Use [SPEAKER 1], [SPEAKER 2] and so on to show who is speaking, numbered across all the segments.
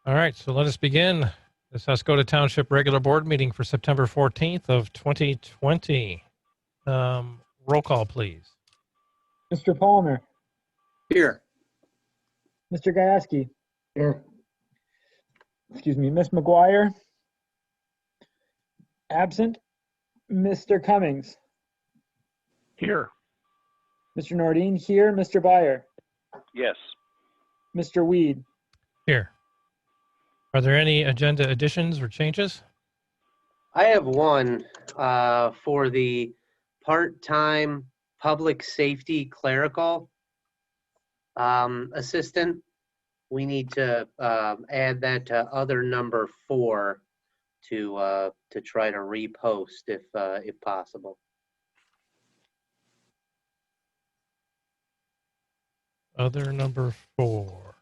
[SPEAKER 1] All right, so let us begin this Oscoda Township regular board meeting for September 14th of 2020. Roll call, please.
[SPEAKER 2] Mr. Palmer.
[SPEAKER 3] Here.
[SPEAKER 2] Mr. Gajewski.
[SPEAKER 3] Here.
[SPEAKER 2] Excuse me, Ms. McGuire. Absent. Mr. Cummings.
[SPEAKER 4] Here.
[SPEAKER 2] Mr. Nordine here. Mr. Byer.
[SPEAKER 4] Yes.
[SPEAKER 2] Mr. Weed.
[SPEAKER 1] Here. Are there any agenda additions or changes?
[SPEAKER 3] I have one for the part-time public safety clerical assistant. We need to add that to other number 4 to try to repost if possible.
[SPEAKER 1] Other number 4.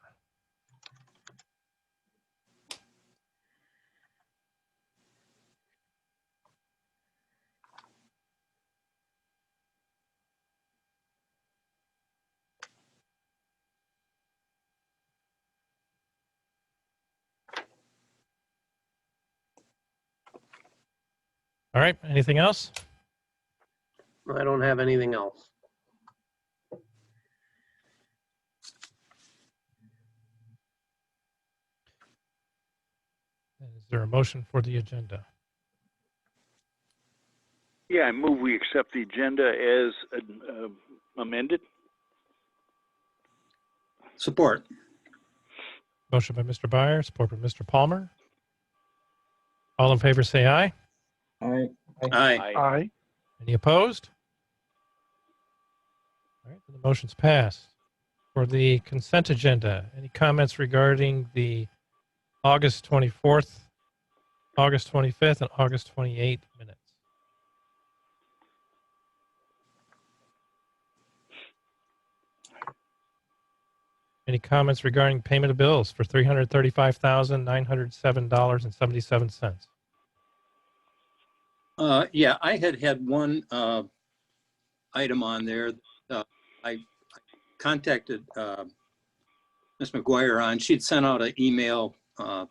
[SPEAKER 1] All right, anything else?
[SPEAKER 3] I don't have anything else.
[SPEAKER 1] Is there a motion for the agenda?
[SPEAKER 4] Yeah, I move we accept the agenda as amended.
[SPEAKER 5] Support.
[SPEAKER 1] Motion by Mr. Byer, support by Mr. Palmer. All in favor say aye.
[SPEAKER 2] Aye.
[SPEAKER 5] Aye.
[SPEAKER 4] Aye.
[SPEAKER 1] Any opposed? All right, the motion's passed. For the consent agenda, any comments regarding the August 24th, August 25th, and August 28th minutes? Any comments regarding payment of bills for $335,907.77?
[SPEAKER 5] Yeah, I had one item on there. I contacted Ms. McGuire on. She'd sent out an email, I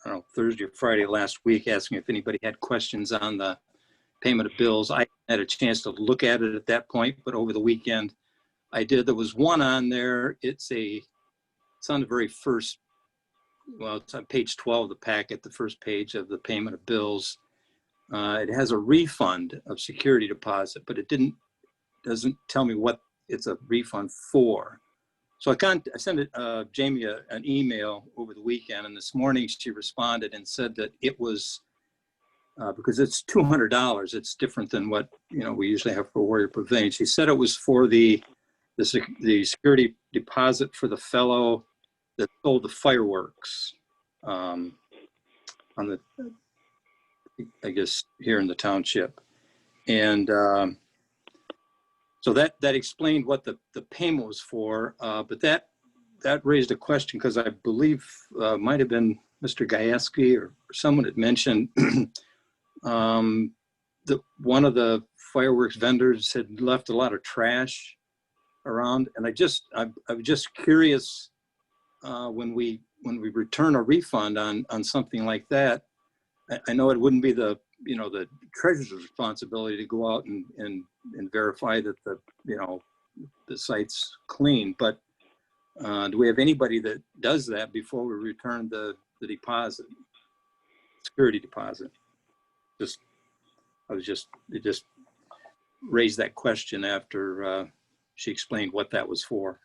[SPEAKER 5] don't know, Thursday or Friday last week, asking if anybody had questions on the payment of bills. I had a chance to look at it at that point, but over the weekend I did. There was one on there. It's on the very first, well, it's on page 12 of the packet, the first page of the payment of bills. It has a refund of security deposit, but it doesn't tell me what it's a refund for. So I sent Jamie an email over the weekend, and this morning she responded and said that it was, because it's $200, it's different than what we usually have for Warrior Pavilion. She said it was for the security deposit for the fellow that sold the fireworks on the, I guess, here in the township. And so that explained what the payment was for, but that raised a question, because I believe might have been Mr. Gajewski or someone had mentioned that one of the fireworks vendors had left a lot of trash around, and I was just curious, when we return a refund on something like that, I know it wouldn't be the treasurer's responsibility to go out and verify that the site's clean, but do we have anybody that does that before we return the deposit, security deposit? It just raised that question after she explained what that was for.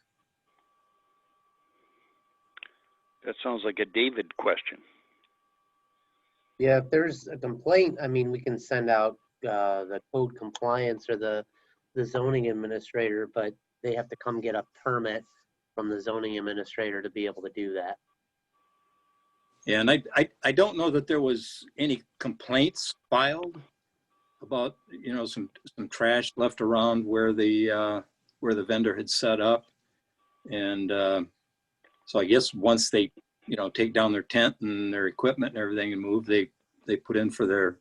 [SPEAKER 4] That sounds like a David question.
[SPEAKER 3] Yeah, if there's a complaint, I mean, we can send out the code compliance or the zoning administrator, but they have to come get a permit from the zoning administrator to be able to do that.
[SPEAKER 5] Yeah, and I don't know that there was any complaints filed about some trash left around where the vendor had set up, and so I guess once they take down their tent and their equipment and everything and move, they put in for their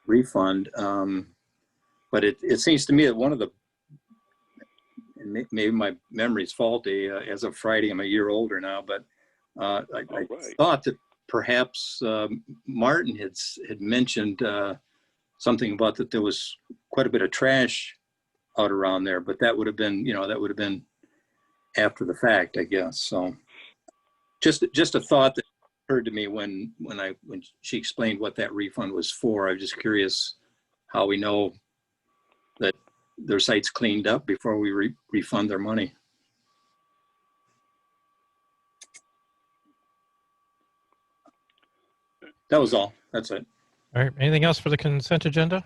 [SPEAKER 5] refund. But it seems to me that one of the, and maybe my memory's faulty, as of Friday, I'm a year older now, but I
[SPEAKER 4] All right.
[SPEAKER 5] thought that perhaps Martin had mentioned something about that there was quite a bit of trash out around there, but that would have been, that would have been after the fact, I guess. So just a thought that occurred to me when she explained what that refund was for. I was just curious how we know that their site's cleaned up before we refund their money. That was all. That's it.
[SPEAKER 1] All right. Anything else for the consent agenda?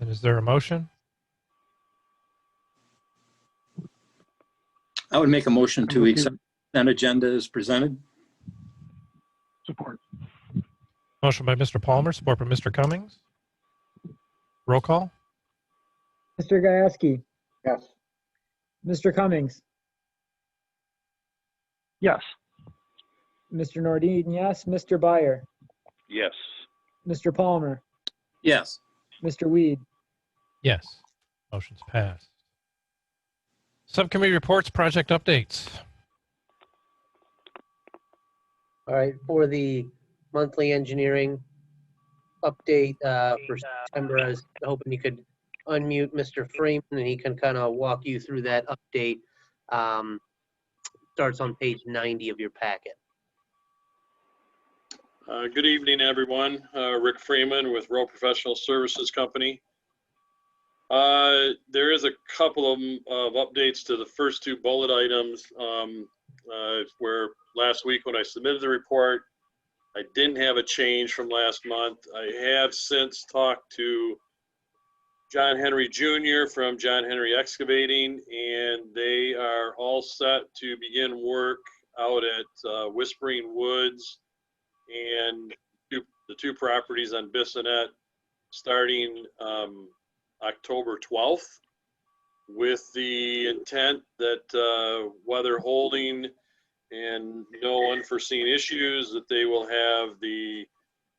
[SPEAKER 1] And is there a motion?
[SPEAKER 5] I would make a motion to accept that agenda as presented.
[SPEAKER 6] Support.
[SPEAKER 1] Motion by Mr. Palmer, support by Mr. Cummings. Roll call.
[SPEAKER 2] Mr. Gajewski,
[SPEAKER 6] Yes.
[SPEAKER 2] Mr. Cummings,
[SPEAKER 6] Yes.
[SPEAKER 2] Mr. Nordin, yes. Mr. Byer,
[SPEAKER 4] Yes.
[SPEAKER 2] Mr. Palmer,
[SPEAKER 5] Yes.
[SPEAKER 2] Mr. Weed.
[SPEAKER 1] Yes. Motion's passed. Subcommittee reports, project updates.
[SPEAKER 3] All right, for the monthly engineering update for September, I was hoping you could unmute Mr. Freeman and he can kind of walk you through that update. Starts on page 90 of your packet.
[SPEAKER 7] Good evening, everyone. Rick Freeman with Rowe Professional Services Company. There is a couple of updates to the first two bullet items where last week when I submitted the report, I didn't have a change from last month. I have since talked to John Henry Jr. from John Henry Excavating, and they are all set to begin work out at Whispering Woods and the two properties on Bissonnet starting October 12th, with the intent that weather holding and no unforeseen issues, that they will have the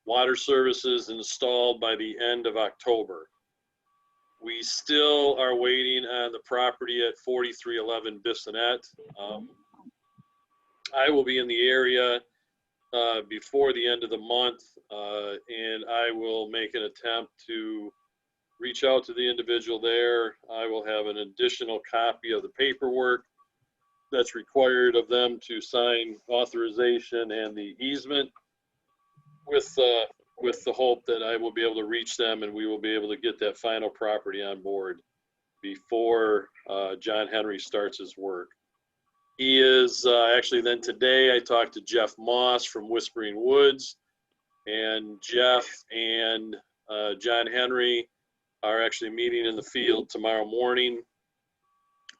[SPEAKER 7] water services installed by the end of October. We still are waiting on the property at 4311 Bissonnet. I will be in the area before the end of the month, and I will make an attempt to reach out to the individual there. I will have an additional copy of the paperwork that's required of them to sign authorization and the easement, with the hope that I will be able to reach them and we will be able to get that final property on board before John Henry starts his work. He is actually, then today I talked to Jeff Moss from Whispering Woods, and Jeff and John Henry are actually meeting in the field tomorrow morning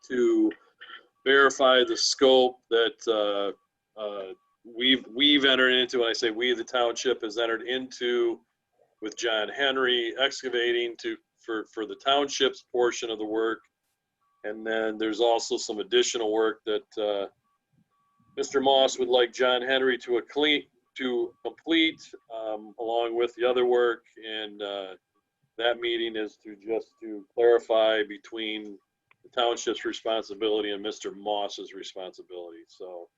[SPEAKER 7] to verify the scope that we've entered into. When I say we, the township has entered into with John Henry Excavating for the township's portion of the work. And then there's also some additional work that Mr. Moss would like John Henry to complete along with the other work. And that meeting is to clarify between the township's responsibility and Mr. Moss's responsibility. So,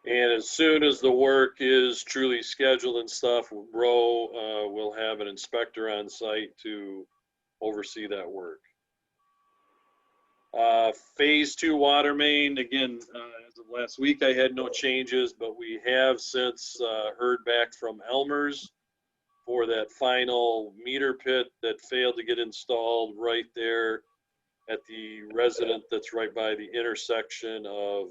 [SPEAKER 7] and as soon as the work is truly scheduled and stuff, Rowe will have an inspector on site to oversee that work. Phase 2 water main, again, as of last week, I had no changes, but we have since heard back from Elmer's for that final meter pit that failed to get installed right there at the resident that's right by the intersection of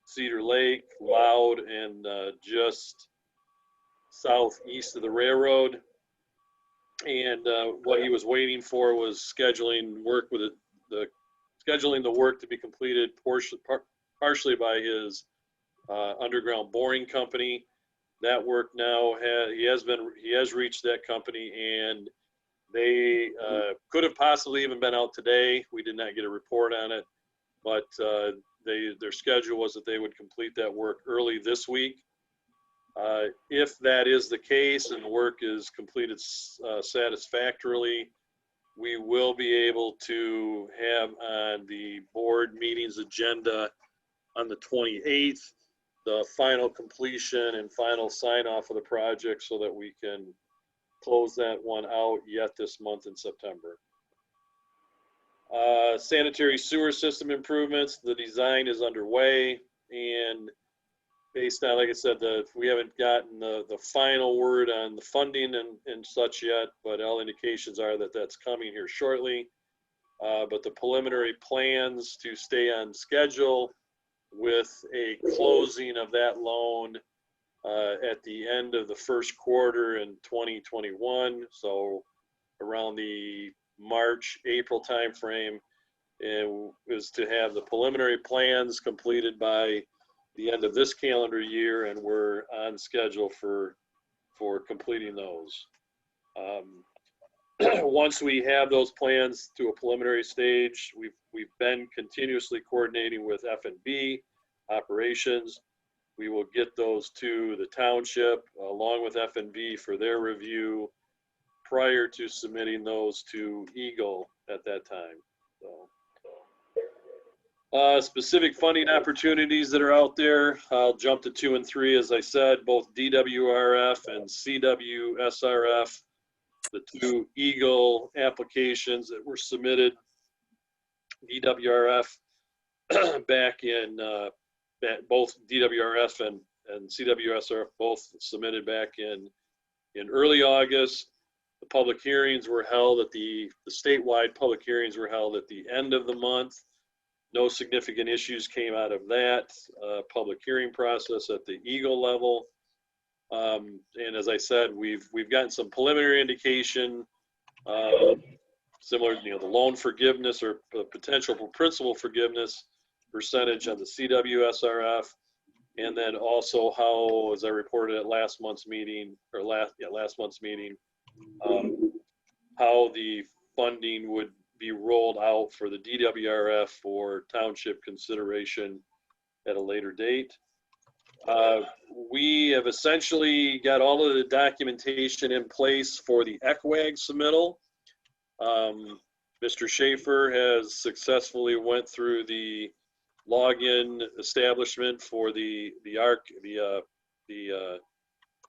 [SPEAKER 7] Cedar Lake, Loud, and just southeast of the railroad. And what he was waiting for was scheduling work with scheduling the work to be completed partially by his underground boring company. That work now he has reached that company, and they could have possibly even been out today. We did not get a report on it, but their schedule was that they would complete that work early this week. If that is the case and the work is completed satisfactorily, we will be able to have on the board meetings agenda on the 28th, the final completion and final sign off of the project so that we can close that one out yet this month in September. Sanitary sewer system improvements, the design is underway, and based on, like I said, we haven't gotten the final word on the funding and such yet, but all indications are that that's coming here shortly. But the preliminary plans to stay on schedule with a closing of that loan at the end of the first quarter in 2021, so around the March, April timeframe, is to have the preliminary plans completed by the end of this calendar year, and we're on schedule for completing those. Once we have those plans to a preliminary stage, we've been continuously coordinating with F&B operations. We will get those to the township along with F&B for their review prior to submitting those to Eagle at that time. So, specific funding opportunities that are out there, I'll jump to 2 and 3. As I said, both DWRF and CWSRF, the 2 Eagle applications that were submitted. DWRF back in, both DWRF and CWSRF both submitted back in early August. The public hearings were held at the statewide public hearings were held at the end of the month. No significant issues came out of that public hearing process at the Eagle level. And as I said, we've gotten some preliminary indication, similar, the loan forgiveness or potential for principal forgiveness percentage on the CWSRF, and then also how, as I reported at last month's meeting, how the funding would be rolled out for the DWRF for township consideration at a later date. We have essentially got all of the documentation in place for the ECWAG submittal. Mr. Schaefer has successfully went through the login establishment for the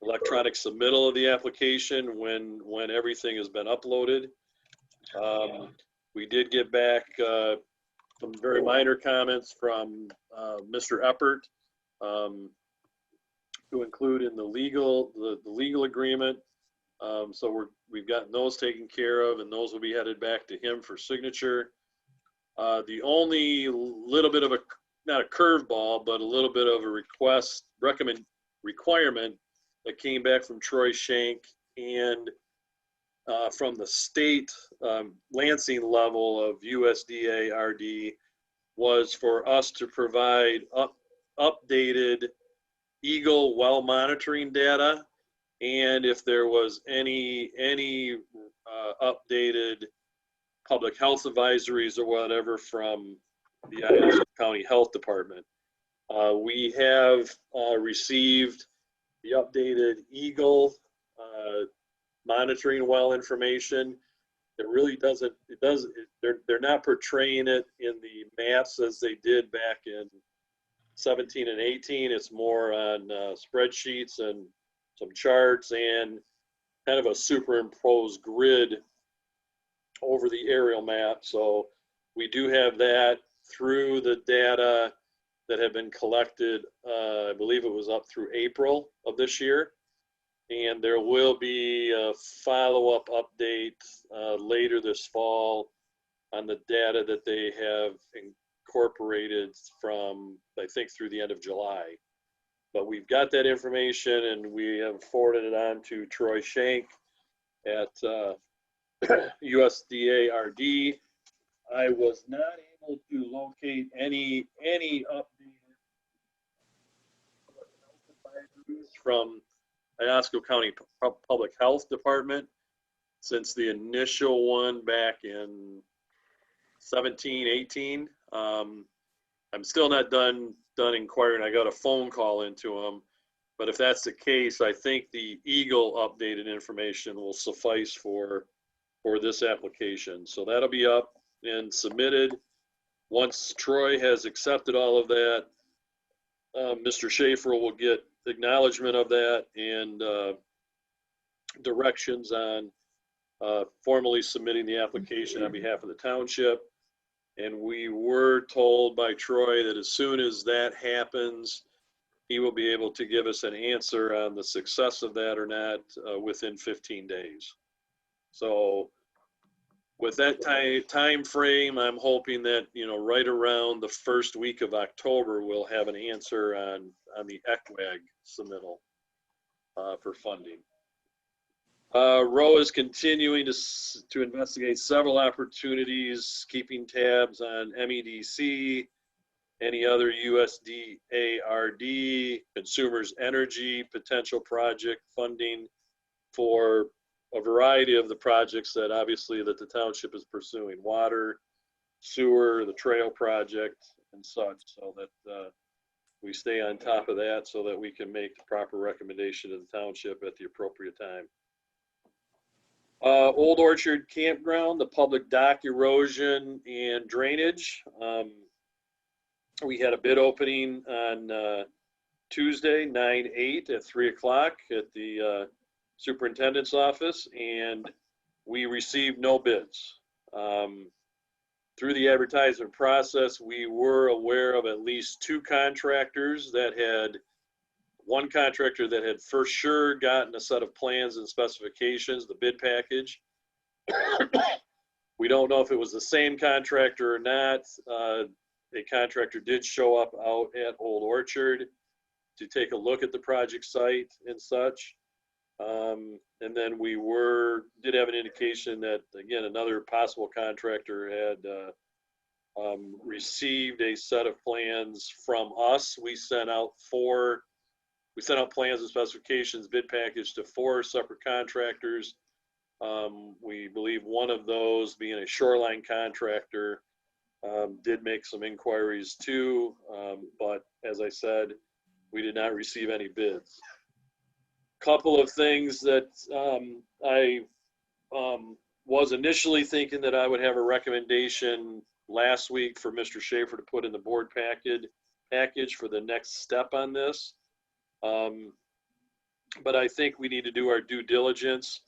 [SPEAKER 7] electronic submittal of the application when everything has been uploaded. We did get back some very minor comments from Mr. Eppert to include in the legal agreement. So we've gotten those taken care of, and those will be headed back to him for signature. The only little bit of not a curveball, but a little bit of a requirement that came back from Troy Shank and from the state Lansing level of USDA RD was for us to provide updated Eagle well monitoring data, and if there was any updated public health advisories or whatever from the Idaho County Health Department. We have received the updated Eagle monitoring well information. It really doesn't, they're not portraying it in the maps as they did back in 17 and 18. It's more on spreadsheets and some charts and kind of a superimposed grid over the aerial map. So we do have that through the data that have been collected. I believe it was up through April of this year. And there will be a follow-up update later this fall on the data that they have incorporated from, I think, through the end of July. But we've got that information, and we have forwarded it on to Troy Shank at USDA RD. I was not able to locate any updated advisories from Osco County Public Health Department since the initial one back in 17, 18. I'm still not done inquiring. I got a phone call into them, but if that's the case, I think the Eagle updated information will suffice for for this application. So that'll be up and submitted. Once Troy has accepted all of that, Mr. Schaefer will get acknowledgement of that and directions on formally submitting the application on behalf of the township. And we were told by Troy that as soon as that happens, he will be able to give us an answer on the success of that or not within 15 days. So with that time frame, I'm hoping that, you know, right around the first week of October, we'll have an answer on the ECWAG submittal for funding. Roe is continuing to investigate several opportunities, keeping tabs on MEDC, any other USDARD, consumers energy, potential project funding for a variety of the projects that obviously that the township is pursuing, water, sewer, the trail project and such, so that we stay on top of that so that we can make the proper recommendation to the township at the appropriate time. Old Orchard Campground, the public dock erosion and drainage. We had a bid opening on Tuesday, 9/8 at 3 o'clock at the superintendent's office, and we received no bids. Through the advertisement process, we were aware of at least two contractors that had, one contractor that had for sure gotten a set of plans and specifications, the bid package. We don't know if it was the same contractor or not. A contractor did show up out at Old Orchard to take a look at the project site and such. And then we did have an indication that, again, another possible contractor had received a set of plans from us. We sent out plans and specifications, bid package to 4 separate contractors. We believe one of those, being a shoreline contractor, did make some inquiries too, but as I said, we did not receive any bids. Couple of things that I was initially thinking that I would have a recommendation last week for Mr. Schaefer to put in the board package for the next step on this. But I think we need to do our due diligence.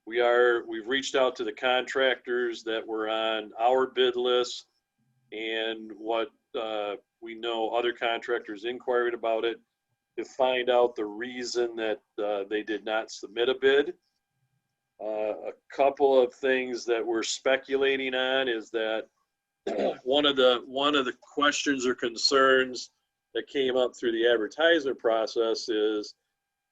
[SPEAKER 7] We've reached out to the contractors that were on our bid list, and what we know other contractors inquired about it, to find out the reason that they did not submit a bid. A couple of things that we're speculating on is that one of the questions or concerns that came up through the advertisement process is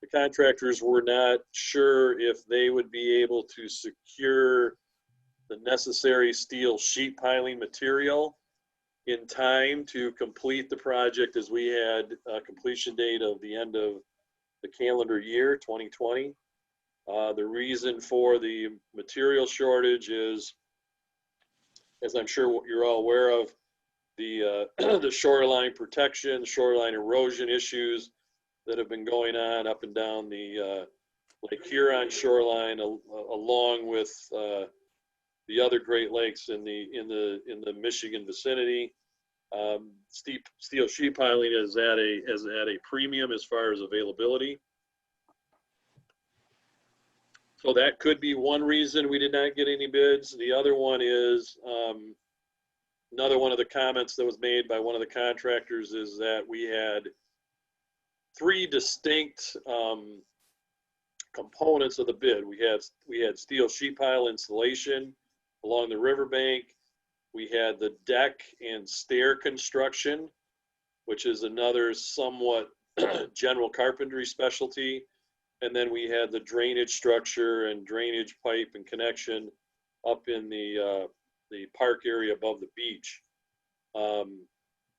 [SPEAKER 7] the contractors were not sure if they would be able to secure the necessary steel sheet piling material in time to complete the project, as we had a completion date of the end of the calendar year 2020. The reason for the material shortage is, as I'm sure you're all aware of, the the shoreline protection, shoreline erosion issues that have been going on up and down the Lake Huron shoreline, along with the other Great Lakes in the Michigan vicinity. Steel sheet piling is at a premium as far as availability. So that could be one reason we did not get any bids. The other one is, another one of the comments that was made by one of the contractors is that we had 3 distinct components of the bid. We had steel sheet pile installation along the riverbank. We had the deck and stair construction, which is another somewhat general carpentry specialty. And then we had the drainage structure and drainage pipe and connection up in the park area above the beach.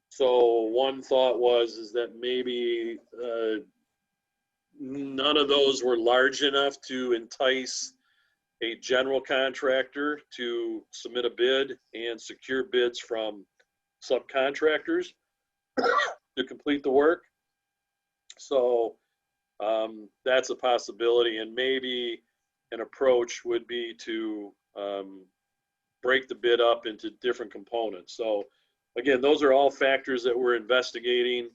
[SPEAKER 7] So one thought is that maybe none of those were large enough to entice a general contractor to submit a bid and secure bids from subcontractors to complete the work. So that's a possibility, and maybe an approach would be to break the bid up into different components. So again, those are all factors that we're investigating.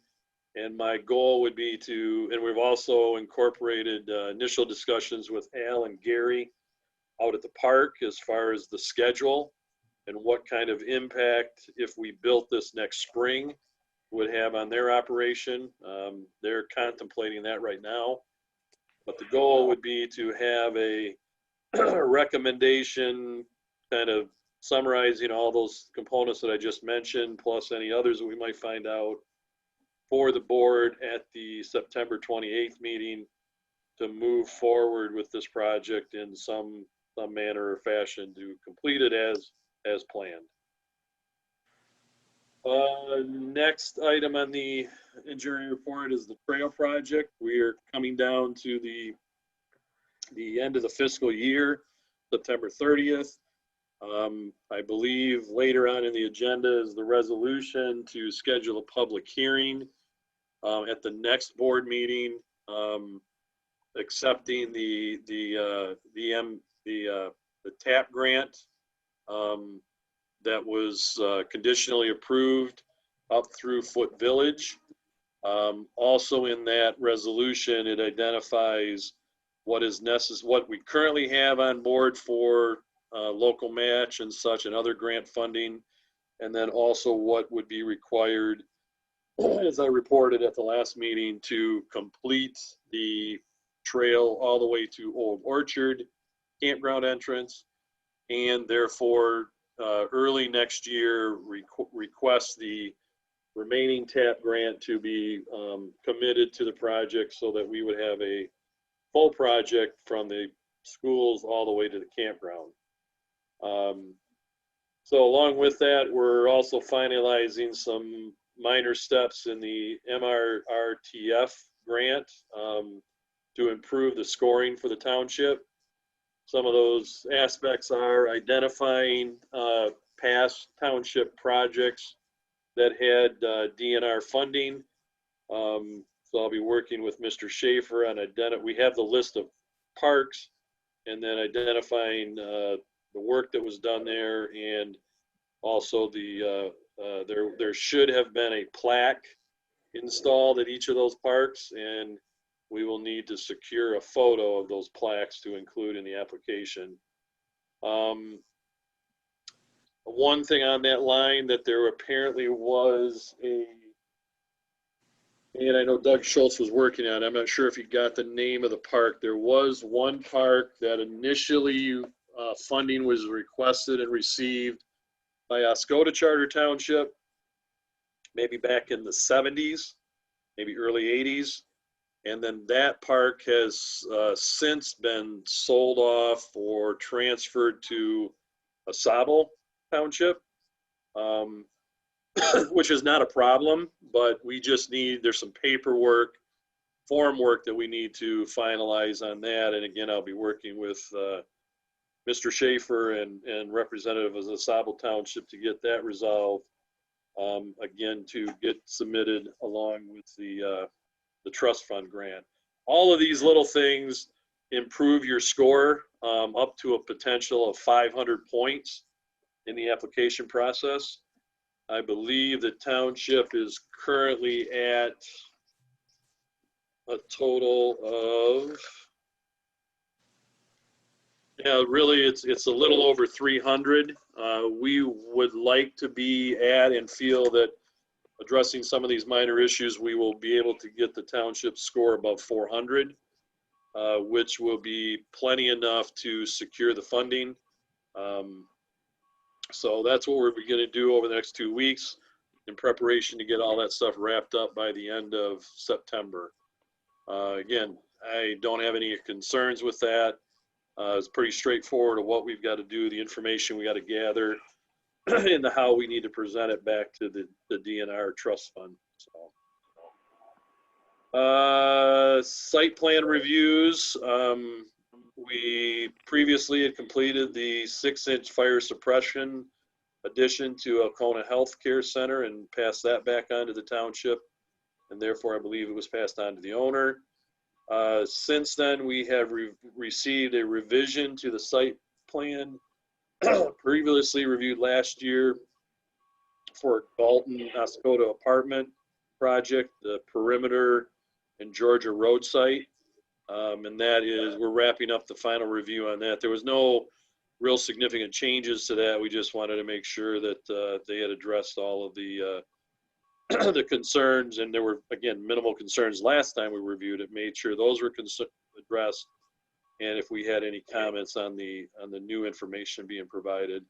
[SPEAKER 7] And my goal would be to, and we've also incorporated initial discussions with Al and Gary out at the park as far as the schedule and what kind of impact, if we built this next spring, would have on their operation. They're contemplating that right now. But the goal would be to have a recommendation kind of summarizing all those components that I just mentioned, plus any others that we might find out for the board at the September 28th meeting to move forward with this project in some manner or fashion to complete it as planned. Next item on the engineering report is the trail project. We are coming down to the end of the fiscal year, September 30th. I believe later on in the agenda is the resolution to schedule a public hearing at the next board meeting, accepting the TAP grant that was conditionally approved up through Foot Village. Also in that resolution, it identifies what is necessary, what we currently have on board for local match and such and other grant funding, and then also what would be required, as I reported at the last meeting, to complete the trail all the way to Old Orchard campground entrance, and therefore early next year request the remaining TAP grant to be committed to the project so that we would have a full project from the schools all the way to the campground. So along with that, we're also finalizing some minor steps in the MRRTF grant to improve the scoring for the township. Some of those aspects are identifying past township projects that had DNR funding. So I'll be working with Mr. Schaefer on we have the list of parks, and then identifying the work that was done there, and also there should have been a plaque installed at each of those parks, and we will need to secure a photo of those plaques to include in the application. One thing on that line, that there apparently was and I know Doug Schultz was working on it, I'm not sure if he got the name of the park. There was one park that initially funding was requested and received by Oscoda Charter Township, maybe back in the 70s, maybe early 80s. And then that park has since been sold off or transferred to Osable Township, which is not a problem, but we just there's some paperwork, form work that we need to finalize on that. And again, I'll be working with Mr. Schaefer and representative of Osable Township to get that resolved. Again, to get submitted along with the trust fund grant. All of these little things improve your score up to a potential of 500 points in the application process. I believe the township is currently at a total of, really it's a little over 300. We would like to be at and feel that addressing some of these minor issues, we will be able to get the township score above 400, which will be plenty enough to secure the funding. So that's what we're going to do over the next 2 weeks in preparation to get all that stuff wrapped up by the end of September. Again, I don't have any concerns with that. It's pretty straightforward of what we've got to do, the information we got to gather, and how we need to present it back to the DNR trust fund. So, site plan reviews. We previously had completed the 6-inch fire suppression addition to Alcona Healthcare Center and passed that back on to the township, and therefore I believe it was passed on to the owner. Since then, we have received a revision to the site plan previously reviewed last year for Dalton Oscoda apartment project, the perimeter and Georgia road site. And that is, we're wrapping up the final review on that. There was no real significant changes to that. We just wanted to make sure that they had addressed all of the the concerns, and there were, again, minimal concerns last time we reviewed it, made sure those were addressed, and if we had any comments on the new information being provided.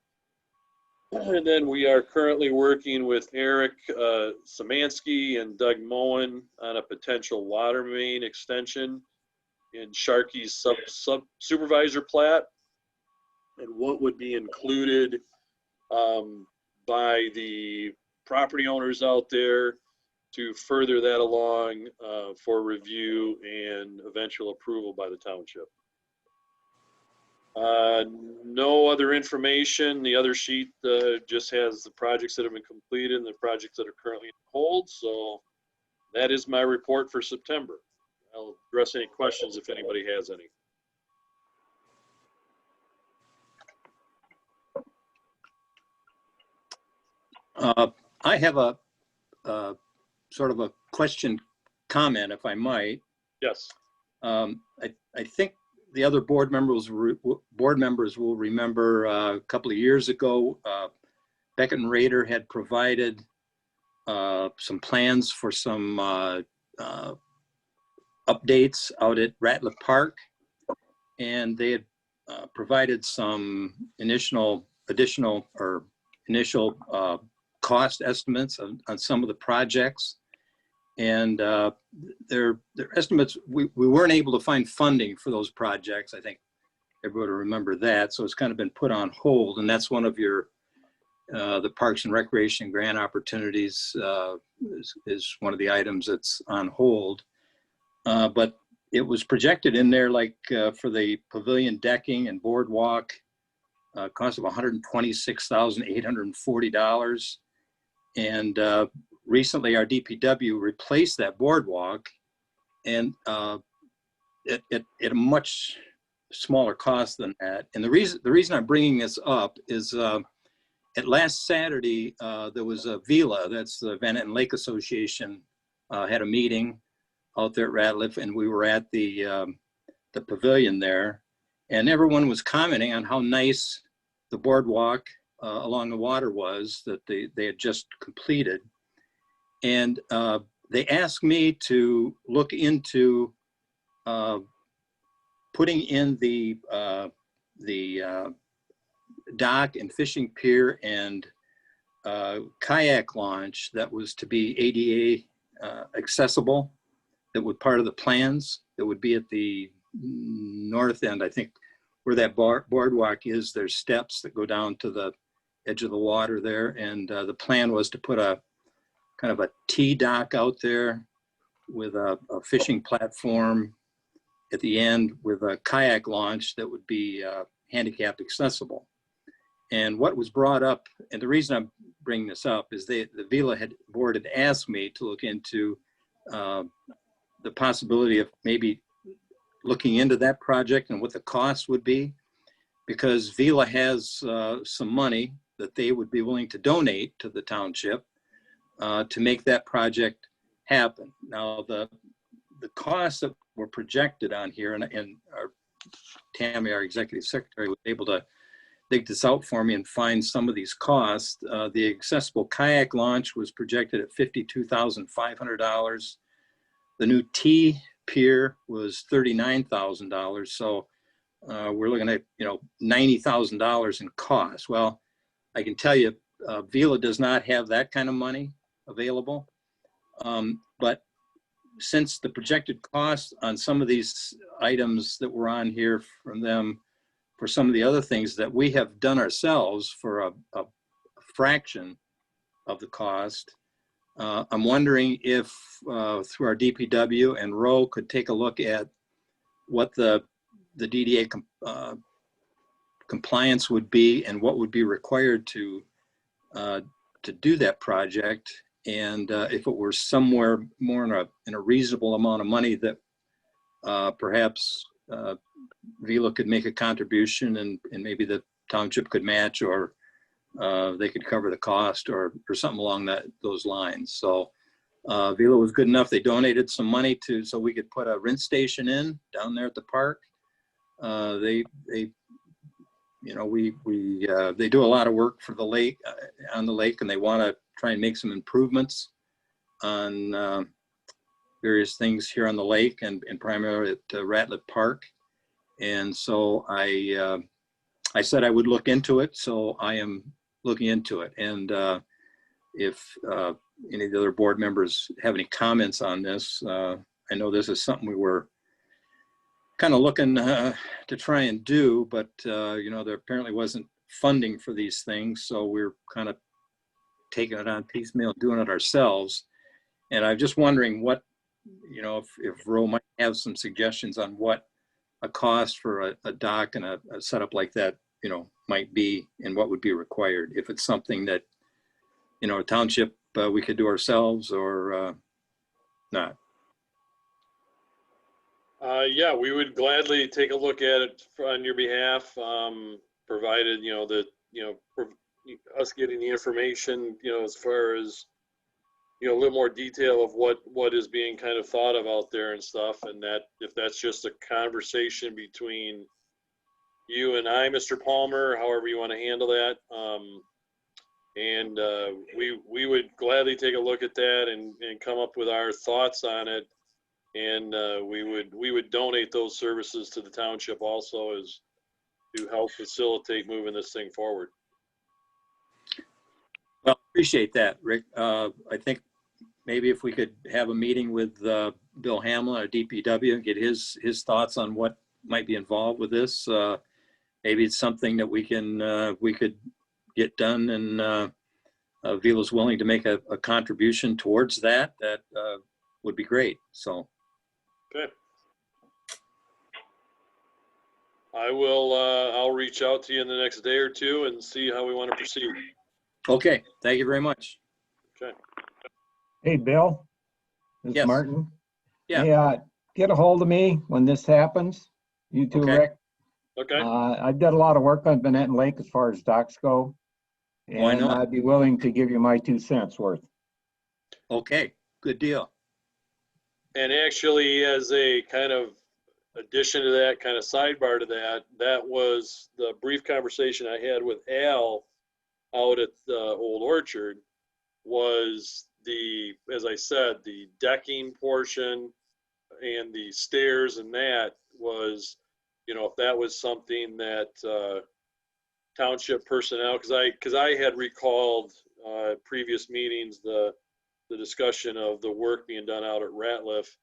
[SPEAKER 7] And then we are currently working with Eric Szymanski and Doug Moen on a potential water main extension in Sharkey's supervisor plat, and what would be included by the property owners out there to further that along for review and eventual approval by the township. No other information. The other sheet just has the projects that have been completed and the projects that are currently on hold. So that is my report for September. I'll address any questions if anybody has any.
[SPEAKER 5] I have a sort of a question comment, if I might.
[SPEAKER 7] Yes.
[SPEAKER 5] I think the other board members will remember a couple of years ago, Beckett and Rader had provided some plans for some updates out at Ratliff Park, and they had provided some initial cost estimates on some of the projects. And their estimates, we weren't able to find funding for those projects. I think everybody will remember that. So it's kind of been put on hold. And that's one of your, the Parks and Recreation grant opportunities is one of the items that's on hold. But it was projected in there, like for the pavilion decking and boardwalk, cost of $126,840. And recently our DPW replaced that boardwalk, and at a much smaller cost than that. And the reason I'm bringing this up is at last Saturday, there was a VILA, that's the Van Etten Lake Association, had a meeting out there at Ratliff, and we were at the pavilion there, and everyone was commenting on how nice the boardwalk along the water was that they had just completed. And they asked me to look into putting in the dock and fishing pier and kayak launch that was to be ADA accessible, that would part of the plans, that would be at the north end. I think where that boardwalk is, there's steps that go down to the edge of the water there. And the plan was to put a kind of a T-dock out there with a fishing platform at the end with a kayak launch that would be handicap accessible. And what was brought up, and the reason I'm bringing this up, is the VILA board had asked me to look into the possibility of maybe looking into that project and what the cost would be, because VILA has some money that they would be willing to donate to the township to make that project happen. Now, the costs that were projected on here, and our Tammy, our executive secretary, was able to dig this out for me and find some of these costs. The accessible kayak launch was projected at $52,500. The new T pier was $39,000. So we're looking at, $90,000 in cost. Well, I can tell you, VILA does not have that kind of money available. But since the projected cost on some of these items that were on here from them, for some of the other things that we have done ourselves for a fraction of the cost, I'm wondering if through our DPW and Roe could take a look at what the DDA compliance would be and what would be required to do that project. And if it were somewhere more in a reasonable amount of money that perhaps VILA could make a contribution, and maybe the township could match, or they could cover the cost, or something along those lines. So Vila was good enough. They donated some money so we could put a rinse station in down there at the park. They do a lot of work for the lake, on the lake, and they want to try and make some improvements on various things here on the lake, and primarily at Ratliff Park. And so I said I would look into it, so I am looking into it. And if any of the other board members have any comments on this, I know this is something we were kind of looking to try and do, but there apparently wasn't funding for these things, so we're kind of taking it on piecemeal, doing it ourselves. And I'm just wondering what, if Ro might have some suggestions on what a cost for a dock and a setup like that, might be, and what would be required, if it's something that, a township we could do ourselves, or not.
[SPEAKER 7] Yeah, we would gladly take a look at it on your behalf, provided, us getting the information, as far as, a little more detail of what is being kind of thought of out there and stuff. And that if that's just a conversation between you and I, Mr. Palmer, however you want to handle that. We would gladly take a look at that and come up with our thoughts on it. And we would donate those services to the township also, as to help facilitate moving this thing forward.
[SPEAKER 5] Well, appreciate that, Rick. I think maybe if we could have a meeting with Bill Hamlin at DPW and get his thoughts on what might be involved with this. Maybe it's something that we could get done, and Vila's willing to make a contribution towards that. That would be great. So.
[SPEAKER 7] Okay. I'll reach out to you in the next day or two and see how we want to proceed.
[SPEAKER 5] Okay, thank you very much.
[SPEAKER 7] Okay.
[SPEAKER 8] Hey, Bill, this is
[SPEAKER 5] Yes.
[SPEAKER 8] Martin.
[SPEAKER 5] Yeah.
[SPEAKER 8] Hey, get a hold of me when this happens. You too,
[SPEAKER 5] Okay.
[SPEAKER 8] Rick.
[SPEAKER 7] Okay.
[SPEAKER 8] I've done a lot of work on Benetton Lake as far as docks go.
[SPEAKER 5] Why
[SPEAKER 8] And
[SPEAKER 5] not?
[SPEAKER 8] I'd be willing to give you my 2 cents worth.
[SPEAKER 5] Okay, good deal.
[SPEAKER 7] And actually, as a kind of addition to that, kind of sidebar to that, that was the brief conversation I had with Al out at the Old Orchard, was as I said, the decking portion and the stairs, and that was, if that was something that township personnel, because I had recalled previous meetings, the discussion of the work being done out at Ratliff,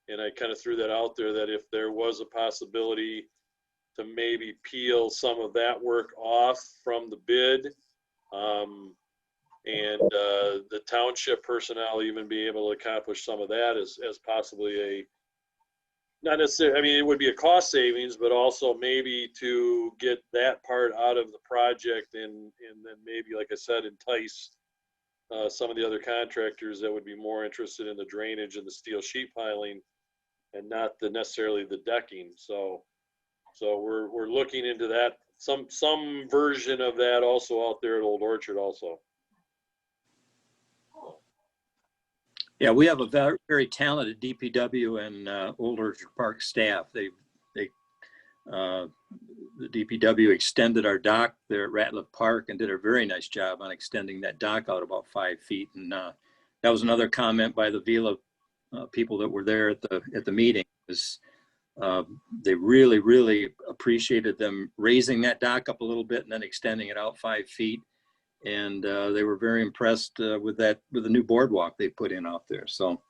[SPEAKER 7] and I kind of threw that out there, that if there was a possibility to maybe peel some of that work off from the bid, and the township personnel even be able to accomplish some of that as possibly not necessarily, I mean, it would be a cost savings, but also maybe to get that part out of the project, and then maybe, like I said, entice some of the other contractors that would be more interested in the drainage and the steel sheet piling, and not necessarily the decking. So we're looking into that, some version of that also out there at Old Orchard also.
[SPEAKER 5] Yeah, we have a very, very talented DPW and Old Orchard Park staff. The DPW extended our dock there at Ratliff Park and did a very nice job on extending that dock out about 5 feet. And that was another comment by the Vila people that were there at the meeting. They really, really appreciated them raising that dock up a little bit and then extending it out 5 feet. And they were very impressed with the new boardwalk they put in out there. So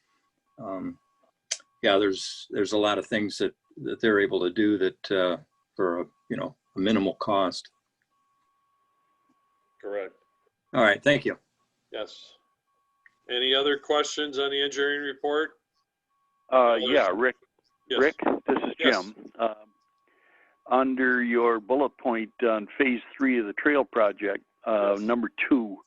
[SPEAKER 5] yeah, there's a lot of things that they're able to do that for a minimal cost.
[SPEAKER 7] Correct.
[SPEAKER 5] All right, thank you.
[SPEAKER 7] Yes. Any other questions on the engineering report?
[SPEAKER 4] Yeah, Rick.
[SPEAKER 7] Yes.
[SPEAKER 4] Rick, this is
[SPEAKER 7] Yes.
[SPEAKER 4] Jim. Under your bullet point on phase 3 of the trail project,
[SPEAKER 7] Yes.
[SPEAKER 4] number 2,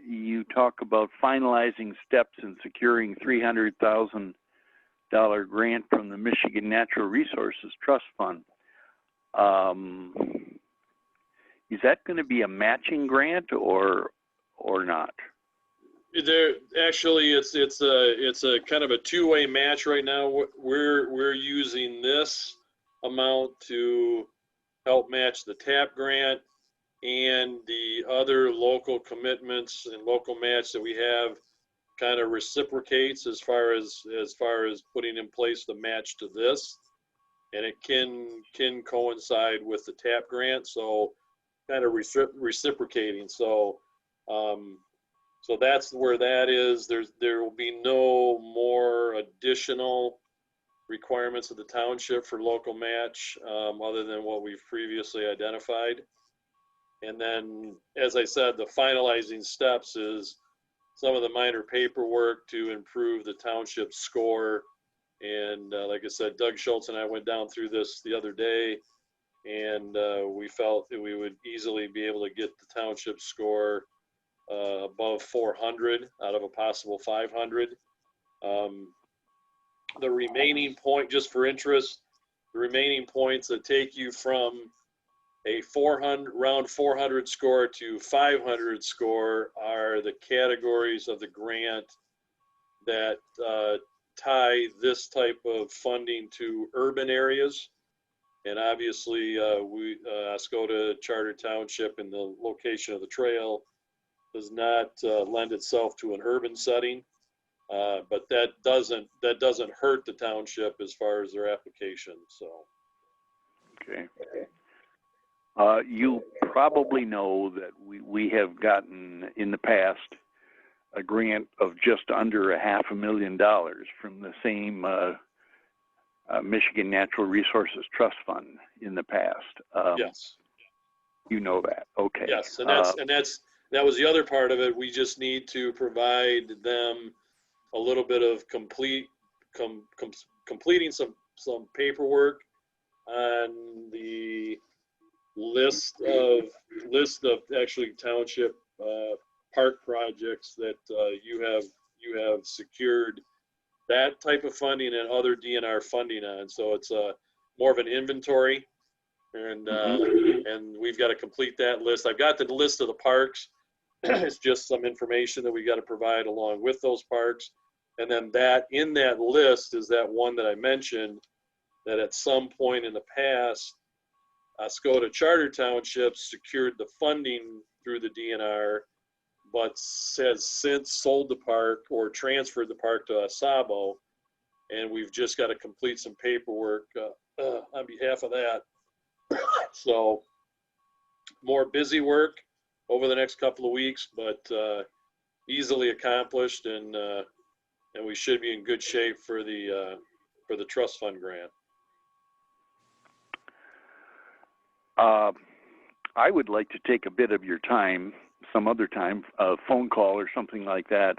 [SPEAKER 4] you talk about finalizing steps and securing $300,000 grant from the Michigan Natural Resources Trust Fund. is that going to be a matching grant or not?
[SPEAKER 7] There actually, it's a kind of a two-way match right now. We're using this amount to help match the TAP grant, and the other local commitments and local match that we have kind of reciprocates as far as putting in place the match to this, and it can coincide with the TAP grant, so kind of reciprocating. So so that's where that is. There will be no more additional requirements of the township for local match other than what we've previously identified. And then, as I said, the finalizing steps is some of the minor paperwork to improve the township score. And like I said, Doug Schultz and I went down through this the other day, and we felt that we would easily be able to get the township score above 400 out of a possible 500. The remaining point, just for interest, the remaining points that take you from a round 400 score to 500 score are the categories of the grant that tie this type of funding to urban areas. And obviously, Oscoda Charter Township and the location of the trail does not lend itself to an urban setting, but that doesn't hurt the township as far as their application. So,
[SPEAKER 4] okay. You probably know that we have gotten in the past a grant of just under $500,000 from the same Michigan Natural Resources Trust Fund in the past.
[SPEAKER 7] yes.
[SPEAKER 4] You know that, okay.
[SPEAKER 7] Yes, and that was the other part of it. We just need to provide them a little bit of completing some paperwork on the list of actually township park projects that you have secured that type of funding and other DNR funding on. So it's more of an inventory, and and we've got to complete that list. I've got the list of the parks. It's just some information that we got to provide along with those parks, and then that in that list is that one that I mentioned that at some point in the past, Oscoda Charter Township secured the funding through the DNR, but has since sold the park or transferred the park to Asabo, and we've just got to complete some paperwork on behalf of that. So more busy work over the next couple of weeks, but easily accomplished, and we should be in good shape for the trust fund grant.
[SPEAKER 4] I would like to take a bit of your time, some other time, a phone call or something like that,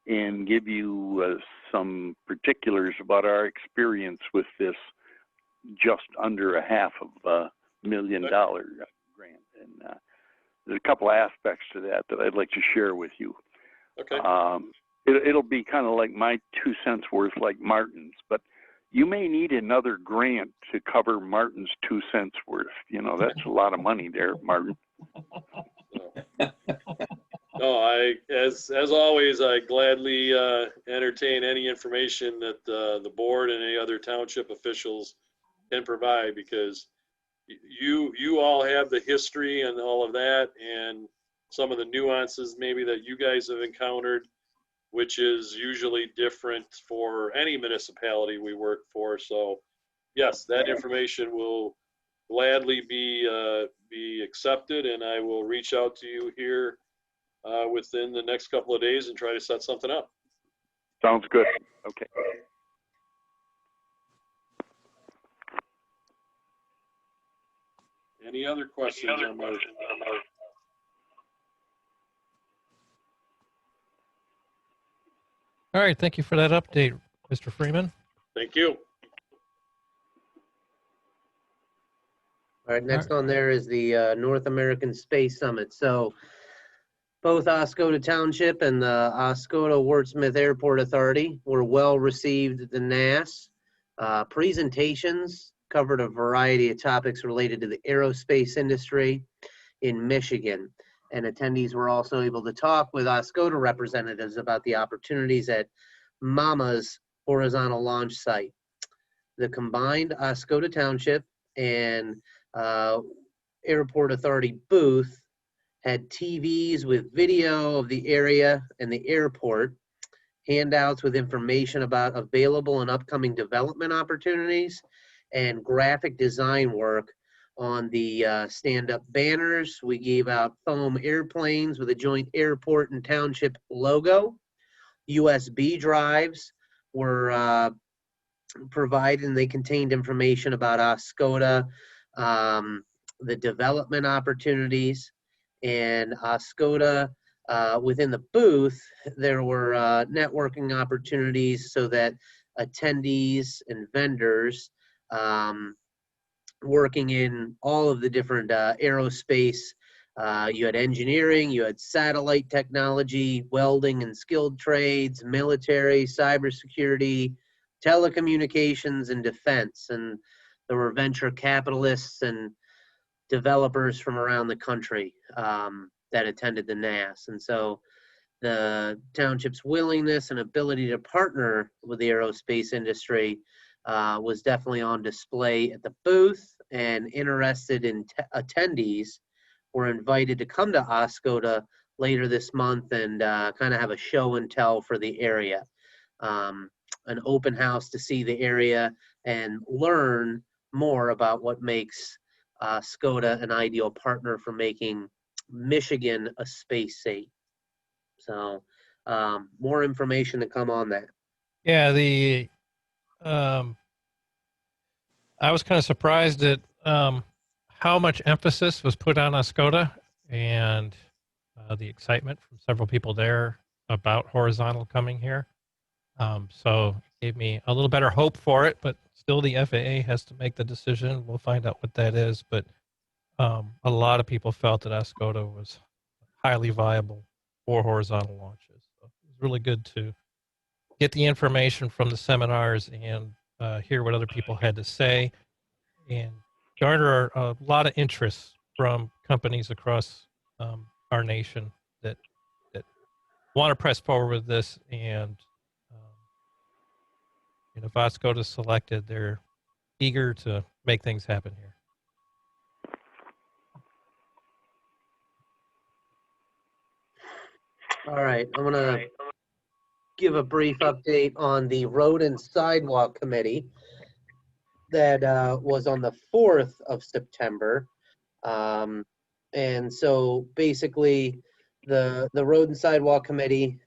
[SPEAKER 4] and give you some particulars about our experience with this just under $500,000 grant. And there's a couple aspects to that I'd like to share with you.
[SPEAKER 7] Okay.
[SPEAKER 4] It'll be kind of like my 2 cents worth, like Martin's, but you may need another grant to cover Martin's 2 cents worth. You know, that's a lot of money there, Martin.
[SPEAKER 7] No, as always, I gladly entertain any information that the board and any other township officials can provide, because you all have the history and all of that, and some of the nuances maybe that you guys have encountered, which is usually different for any municipality we work for. So yes, that information will gladly be accepted, and I will reach out to you here within the next couple of days and try to set something up.
[SPEAKER 4] Sounds good. Okay.
[SPEAKER 7] Any other questions on those?
[SPEAKER 1] All right, thank you for that update, Mr. Freeman.
[SPEAKER 7] Thank you.
[SPEAKER 3] All right, next on there is the North American Space Summit. So both Oscoda Township and the Oscoda Wordsmith Airport Authority were well received at the NAS. Presentations covered a variety of topics related to the aerospace industry, in Michigan. And attendees were also able to talk with Oscoda representatives about the opportunities at Mama's horizontal launch site. The combined Oscoda Township and Airport Authority booth had TVs with video of the area and the airport, handouts with information about available and upcoming development opportunities, and graphic design work on the stand-up banners. We gave out foam airplanes with a joint airport and township logo. USB drives were provided, and they contained information about Oscoda, the development opportunities, and Oscoda. Within the booth, there were networking opportunities so that attendees and vendors working in all of the different aerospace. You had engineering, you had satellite technology, welding and skilled trades, military, cybersecurity, telecommunications, and defense. And there were venture capitalists and developers from around the country that attended the NAS. And so the township's willingness and ability to partner with the aerospace industry was definitely on display at the booth, and interested in attendees were invited to come to Oscoda later this month and kind of have a show and tell for the area. An open house to see the area and learn more about what makes Oscoda an ideal partner for making Michigan a space state. So more information to come on that.
[SPEAKER 1] Yeah, I was kind of surprised at how much emphasis was put on Oscoda, and the excitement from several people there about horizontal coming here. So it gave me a little better hope for it, but still the FAA has to make the decision. We'll find out what that is, but a lot of people felt that Oscoda was highly viable for horizontal launches. So it was really good to get the information from the seminars and hear what other people had to say, and garner a lot of interest from companies across our nation that want to press forward with this. And if Oscoda is selected, they're eager to make things happen here.
[SPEAKER 3] All right, I'm gonna give a brief update on the Road and Sidewalk Committee that was on the 4th of September. And so basically the Road and Sidewalk Committee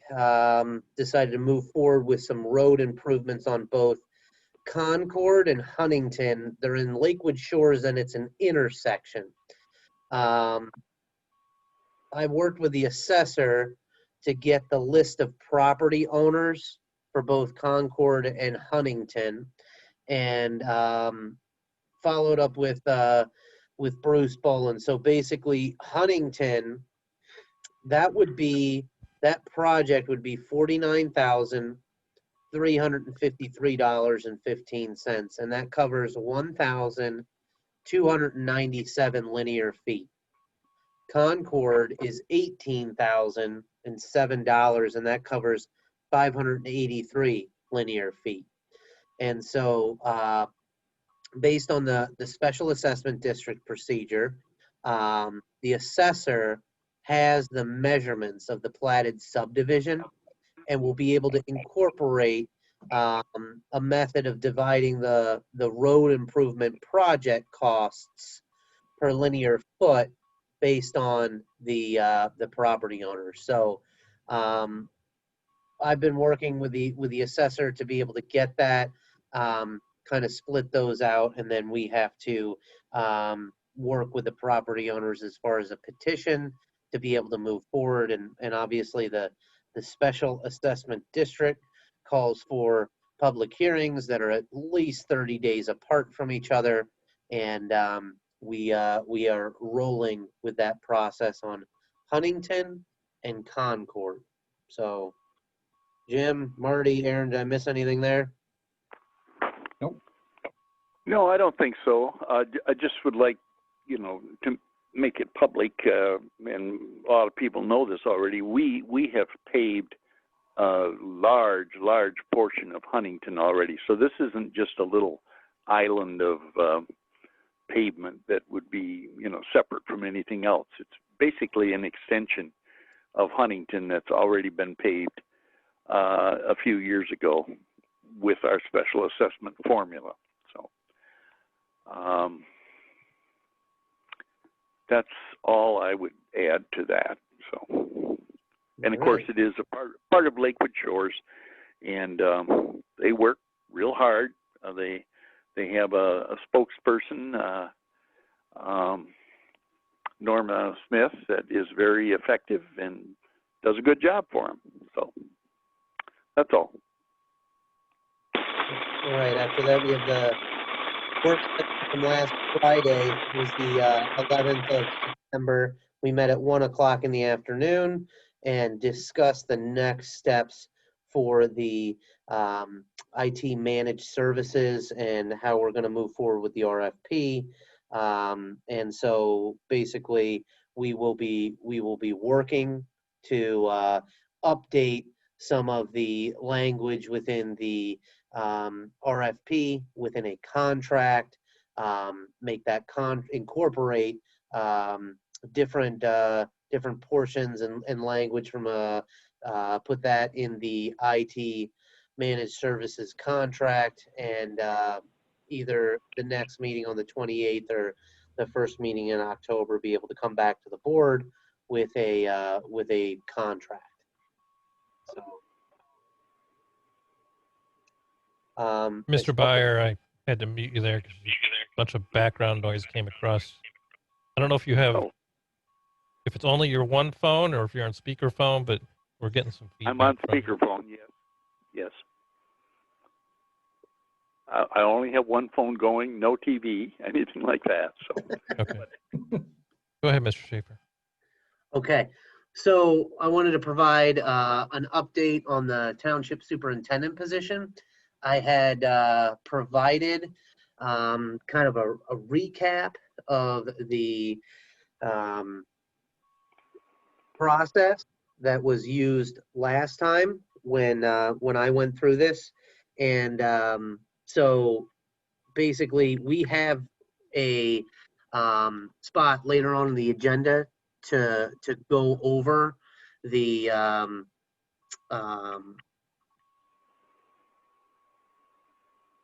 [SPEAKER 3] decided to move forward with some road improvements on both Concord and Huntington. They're in Lakewood Shores, and it's an intersection. I worked with the assessor to get the list of property owners for both Concord and Huntington, and followed up with Bruce Bolin. So basically, Huntington, that project would be $49,353.15, and that covers 1,297 linear feet. Concord is $18,007, and that covers 583 linear feet. And so based on the special assessment district procedure, the assessor has the measurements of the platted subdivision and will be able to incorporate a method of dividing the road improvement project costs per linear foot based on the property owner. So I've been working with the assessor to be able to get that, kind of split those out, and then we have to work with the property owners as far as a petition to be able to move forward. And obviously the special assessment district calls for public hearings that are at least 30 days apart from each other. And we are rolling with that process on Huntington and Concord. So Jim, Marty, Aaron, did I miss anything there?
[SPEAKER 4] No, I don't think so. I just would like, to make it public, and a lot of people know this already. We have paved a large portion of Huntington already. So this isn't just a little island of pavement that would be, separate from anything else. It's basically an extension of Huntington that's already been paved a few years ago with our special assessment formula. So that's all I would add to that. So, and of course, it is a part of Lakewood Shores, and they work real hard. They have a spokesperson, Norma Smith, that is very effective and does a good job for them. So that's all.
[SPEAKER 3] All right, after that, we have the work session from last Friday. It was the 11th of September. We met at 1 o'clock in the afternoon and discussed the next steps for the IT managed services and how we're going to move forward with the RFP. And so basically, we will be working to update some of the language within the RFP within a contract, make that incorporate different portions and language from put that in the IT managed services contract, and either the next meeting on the 28th or the first meeting in October be able to come back to the board with a contract. So.
[SPEAKER 1] Mr. Byer, I had to mute you there because a bunch of background noise came across. I don't know if you have, if it's only your one phone or if you're on speakerphone, but we're getting some feedback.
[SPEAKER 4] I'm on speakerphone, yes. I only have one phone going, no TV, anything like that. So.
[SPEAKER 1] Okay. Go ahead, Mr. Schaefer.
[SPEAKER 3] Okay, so I wanted to provide an update on the township superintendent position. I had provided kind of a recap of the process that was used last time when I went through this, and so basically we have a spot later on in the agenda to go over the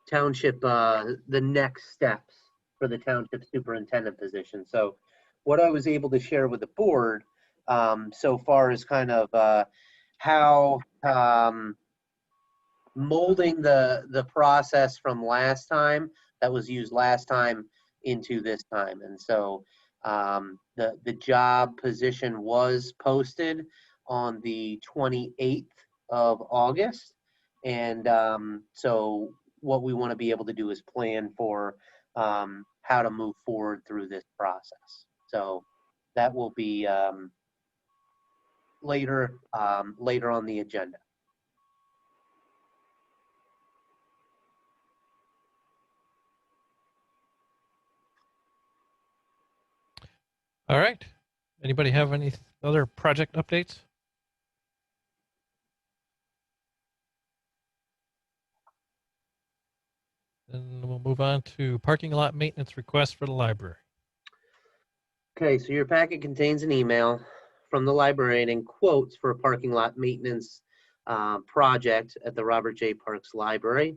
[SPEAKER 3] township, the next steps for the township superintendent position. So what I was able to share with the board so far is kind of how molding the process from last time that was used last time into this time. And so the job position was posted on the 28th of August. And so what we want to be able to do is plan for how to move forward through this process. So that will be later on the agenda.
[SPEAKER 1] All right. Anybody have any other project updates? Then we'll move on to parking lot maintenance request for the library.
[SPEAKER 3] Okay, so your packet contains an email from the librarian and quotes for a parking lot maintenance project at the Robert J. Parks Library.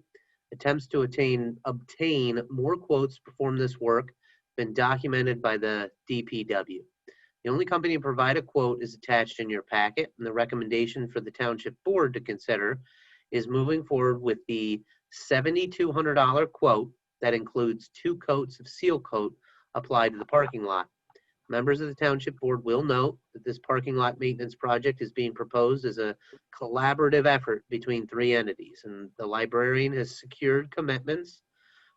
[SPEAKER 3] Attempts to obtain more quotes to perform this work been documented by the DPW. The only company to provide a quote is attached in your packet, and the recommendation for the township board to consider is moving forward with the $7,200 quote that includes 2 coats of seal coat applied to the parking lot. Members of the township board will note that this parking lot maintenance project is being proposed as a collaborative effort between 3 entities, and the librarian has secured commitments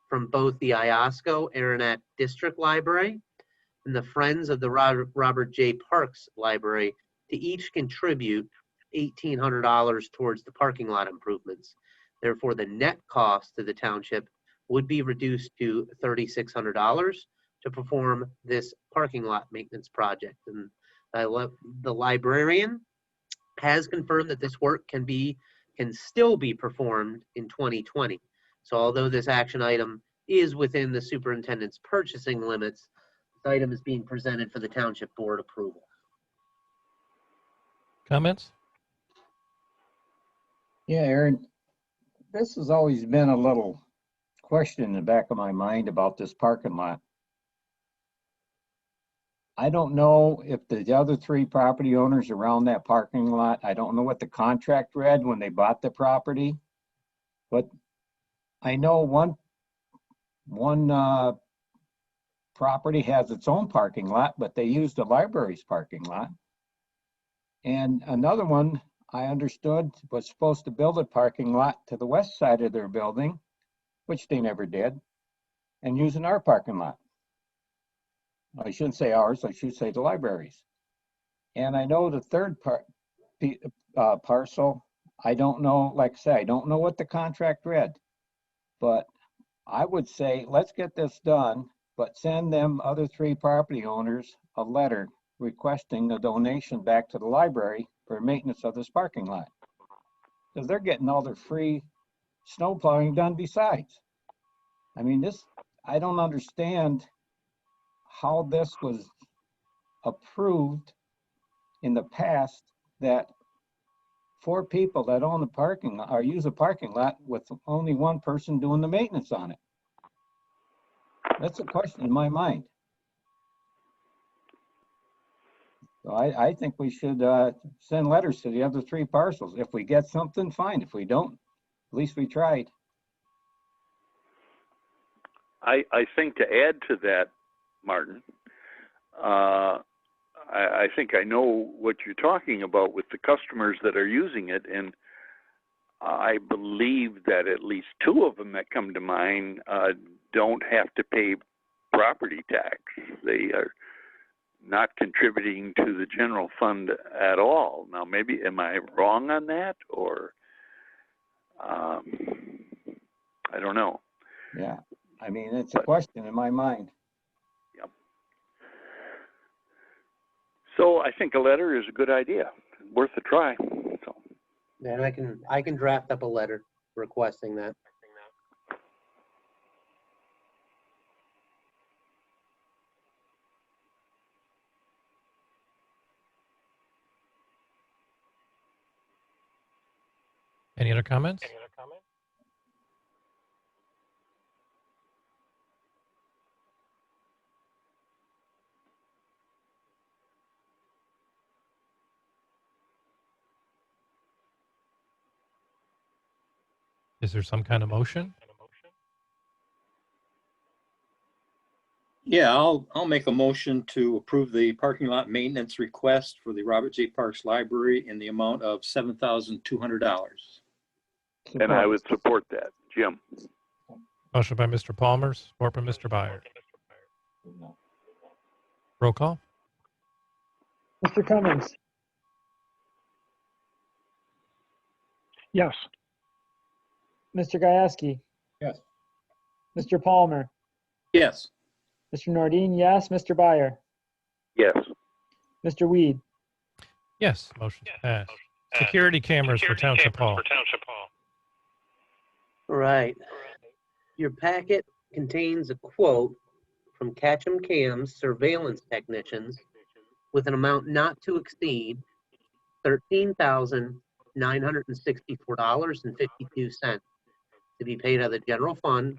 [SPEAKER 3] from both the Iosco Aranet District Library and the Friends of the Robert J. Parks Library to each contribute $1,800 towards the parking lot improvements. Therefore, the net cost to the township would be reduced to $3,600, to perform this parking lot maintenance project. And the librarian has confirmed that this work can still be performed in 2020. So although this action item is within the superintendent's purchasing limits, this item is being presented for the township board approval.
[SPEAKER 1] Comments?
[SPEAKER 8] Yeah, Aaron, this has always been a little question in the back of my mind about this parking lot. I don't know if the other three property owners around that parking lot, I don't know what the contract read when they bought the property, but I know one property has its own parking lot, but they use the library's parking lot. And another one, I understood, was supposed to build a parking lot to the west side of their building, which they never did, and using our parking lot. I shouldn't say ours, I should say the libraries. And I know the third parcel, I don't know, like I say, I don't know what the contract read, but I would say, let's get this done, but send them other three property owners a letter requesting a donation back to the library for maintenance of this parking lot. Because they're getting all their free snow plowing done besides. I mean, I don't understand how this was approved in the past, that 4 people that own the parking lot or use a parking lot with only one person doing the maintenance on it. That's a question in my mind. So I think we should send letters to the other 3 parcels. If we get something, fine. If we don't, at least we tried.
[SPEAKER 4] I think to add to that, Martin, I think I know what you're talking about with the customers that are using it, and I believe that at least 2 of them that come to mind don't have to pay property tax. They are not contributing to the general fund at all. Now, maybe, am I wrong on that, or I don't know.
[SPEAKER 8] Yeah, I mean, it's a question in my mind.
[SPEAKER 4] Yep. So I think a letter is a good idea, worth a try. So.
[SPEAKER 3] And I can draft up a letter requesting that.
[SPEAKER 1] Any other comments? Is there some kind of motion?
[SPEAKER 5] Yeah, I'll make a motion to approve the parking lot maintenance request for the Robert J. Parks Library in the amount of $7,200.
[SPEAKER 4] And I would support that. Jim?
[SPEAKER 1] Motion by Mr. Palmer, support by Mr. Byer. Roll call.
[SPEAKER 2] Mr. Cummings,
[SPEAKER 6] Yes.
[SPEAKER 2] Mr. Gieske,
[SPEAKER 8] Yes.
[SPEAKER 2] Mr. Palmer,
[SPEAKER 5] Yes.
[SPEAKER 2] Mr. Nordine, yes. Mr. Byer,
[SPEAKER 4] Yes.
[SPEAKER 2] Mr. Weed,
[SPEAKER 1] Yes, motion passed. Security cameras for Township Hall.
[SPEAKER 3] All right. Your packet contains a quote from Catchem Cam's surveillance technicians with an amount not to exceed $13,964.52 to be paid out of the general fund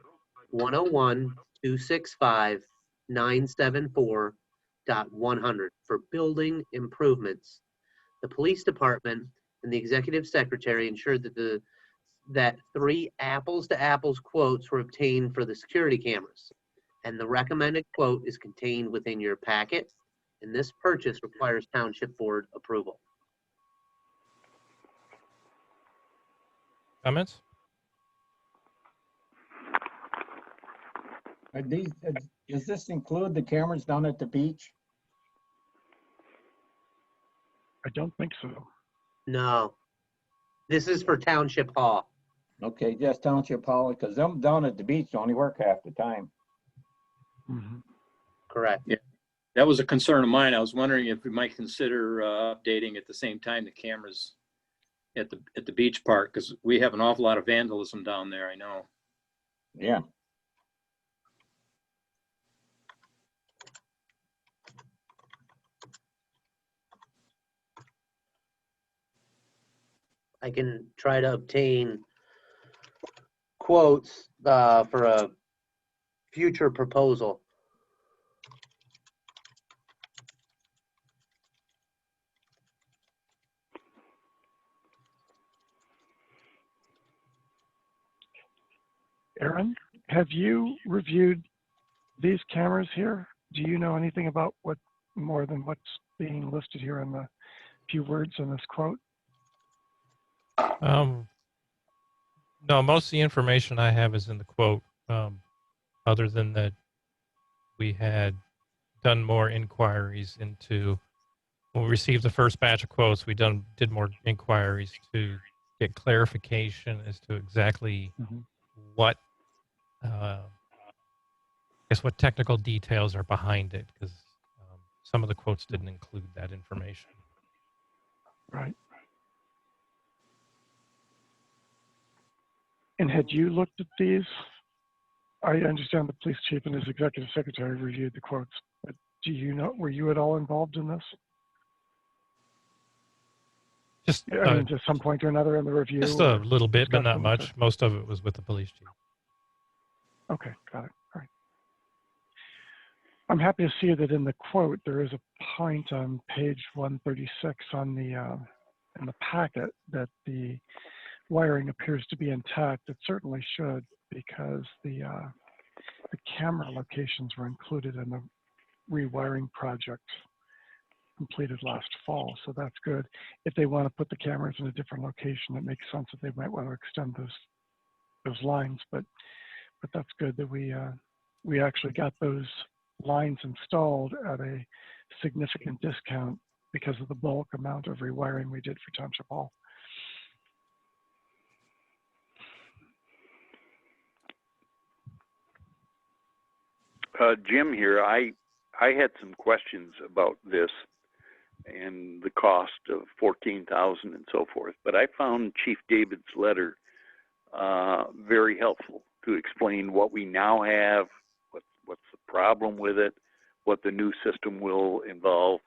[SPEAKER 3] 101-265-974.100 for building improvements. The police department and the executive secretary ensured that 3 apples to apples quotes were obtained for the security cameras, and the recommended quote is contained within your packet, and this purchase requires township board approval.
[SPEAKER 1] Comments?
[SPEAKER 8] Does this include the cameras down at the beach?
[SPEAKER 6] I don't think so.
[SPEAKER 3] No, this is for township hall.
[SPEAKER 8] Okay, just Township Hall, because them down at the beach only work half the time.
[SPEAKER 6] Mhm.
[SPEAKER 3] correct.
[SPEAKER 5] That was a concern of mine. I was wondering if we might consider updating at the same time the cameras at the beach park, because we have an awful lot of vandalism down there, I know.
[SPEAKER 8] Yeah.
[SPEAKER 3] I can try to obtain quotes for a future proposal.
[SPEAKER 6] Aaron, have you reviewed these cameras here? Do you know anything about what more than what's being listed here in the few words in this quote?
[SPEAKER 1] No, most of the information I have is in the quote. Other than that, we had done more inquiries into when we received the first batch of quotes. We did more inquiries to get clarification as to exactly what what technical details are behind it, because some of the quotes didn't include that information.
[SPEAKER 6] Right. And had you looked at these? I understand the police chief and his executive secretary reviewed the quotes, but do you know, were you at all involved in this?
[SPEAKER 1] Just
[SPEAKER 6] I mean, to some point or another in the review?
[SPEAKER 1] just a little bit, but not
[SPEAKER 6] discussions,
[SPEAKER 1] much. Most of it was with the police chief.
[SPEAKER 6] Okay, got it. All right. I'm happy to see that in the quote, there is a point on page 136 on the in the packet that the wiring appears to be intact. It certainly should, because the camera locations were included in the rewiring project completed last fall, so that's good. If they want to put the cameras in a different location, it makes sense that they might want to extend those lines, but that's good that we actually got those lines installed at a significant discount because of the bulk amount of rewiring we did for Township Hall.
[SPEAKER 4] Jim here, I had some questions about this and the cost of 14,000 and so forth, but I found Chief David's letter very helpful to explain what we now have, what's the problem with it, what the new system will involve.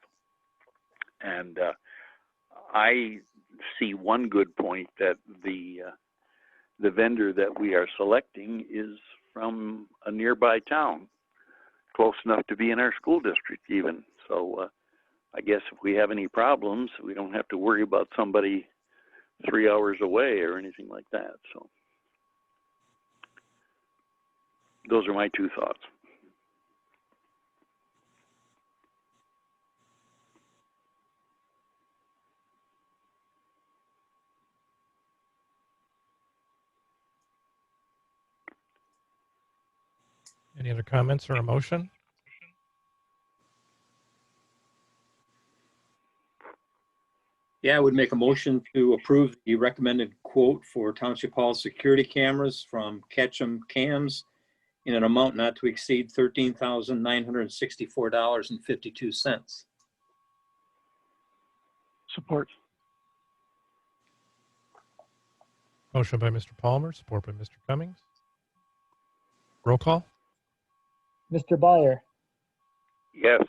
[SPEAKER 4] And I see one good point, that the vendor that we are selecting is from a nearby town, close enough to be in our school district even. So I guess if we have any problems, we don't have to worry about somebody 3 hours away or anything like that. So those are my two thoughts.
[SPEAKER 1] Any other comments or a motion?
[SPEAKER 5] Yeah, I would make a motion to approve the recommended quote for Township Hall security cameras from Ketchum Cams in an amount not to exceed $13,964.52.
[SPEAKER 6] Support.
[SPEAKER 1] Motion by Mr. Palmer, support by Mr. Cummings. Roll call.
[SPEAKER 2] Mr. Byer,
[SPEAKER 4] Yes.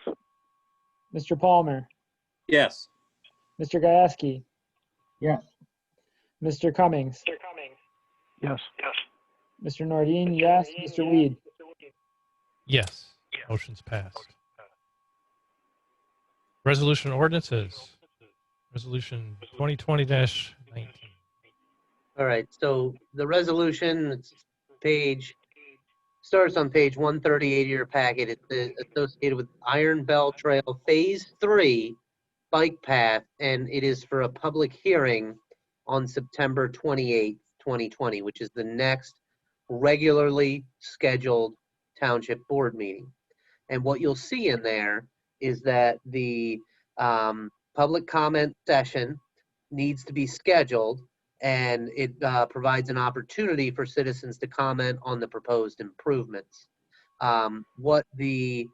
[SPEAKER 2] Mr. Palmer,
[SPEAKER 5] Yes.
[SPEAKER 2] Mr. Gieske,
[SPEAKER 8] Yes.
[SPEAKER 2] Mr. Cummings,
[SPEAKER 6] Yes.
[SPEAKER 2] Mr. Nordine, yes, Mr. Weed.
[SPEAKER 1] Yes. Motion's passed. Resolution ordinances. Resolution 2020-19.
[SPEAKER 3] All right, so the resolution, starts on page 138 of your packet. It's associated with Iron Bell Trail Phase 3 bike path, and it is for a public hearing on September 28th, 2020, which is the next regularly scheduled township board meeting. And what you'll see in there is that the public comment session needs to be scheduled, and it provides an opportunity for citizens to comment on the proposed improvements. What the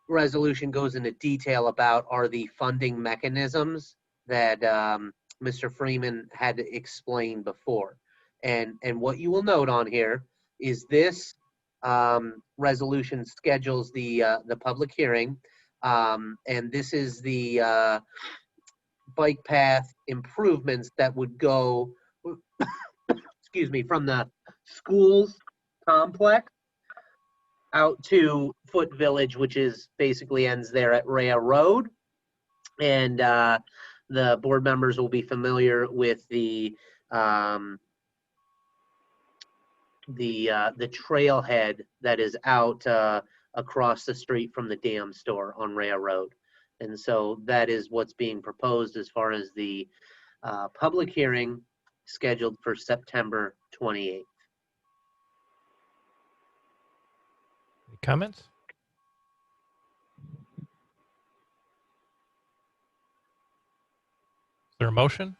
[SPEAKER 3] resolution goes into detail about are the funding mechanisms that Mr. Freeman had explained before. And what you will note on here is this resolution schedules the public hearing, and this is the bike path improvements that would go, excuse me, from the schools complex out to Foot Village, which is basically ends there at Rhea Road. And the board members will be familiar with the trailhead that is out across the street from the Dam store on Rhea Road. And so that is what's being proposed as far as the public hearing scheduled for September 28th.
[SPEAKER 1] Any comments? Is there a motion?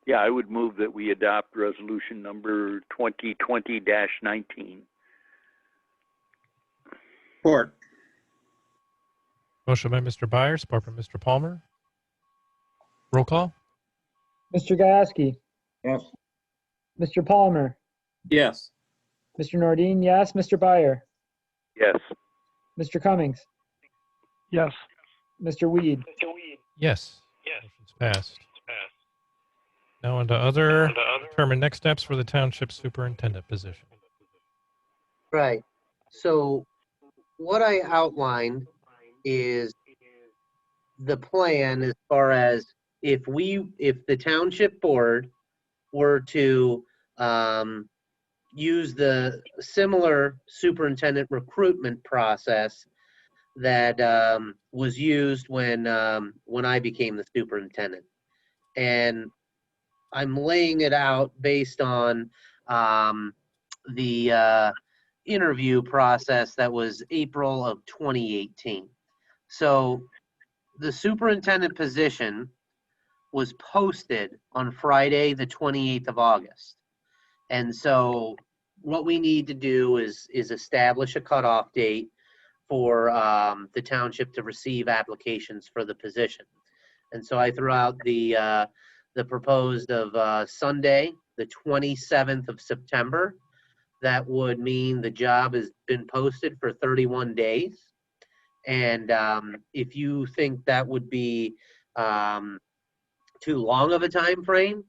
[SPEAKER 4] Yeah, I would move that we adopt resolution number 2020-19.
[SPEAKER 5] Support.
[SPEAKER 1] Motion by Mr. Byer, support by Mr. Palmer. Roll call?
[SPEAKER 2] Mr. Gieske,
[SPEAKER 8] Yes.
[SPEAKER 2] Mr. Palmer,
[SPEAKER 5] Yes.
[SPEAKER 2] Mr. Nordine, yes. Mr. Byer,
[SPEAKER 4] Yes.
[SPEAKER 2] Mr. Cummings,
[SPEAKER 6] Yes.
[SPEAKER 2] Mr. Weed.
[SPEAKER 1] Yes. Motion's passed. Now on to other, determine next steps for the township superintendent position.
[SPEAKER 3] Right. So what I outlined is the plan as far as if the township board were to use the similar superintendent recruitment process that was used when I became the superintendent. And I'm laying it out based on the interview process that was April of 2018. So the superintendent position was posted on Friday, the 28th of August. And so what we need to do is establish a cutoff date for the township to receive applications for the position. And so I threw out the proposed of Sunday, the 27th of September. That would mean the job has been posted for 31 days. And if you think that would be too long of a time frame,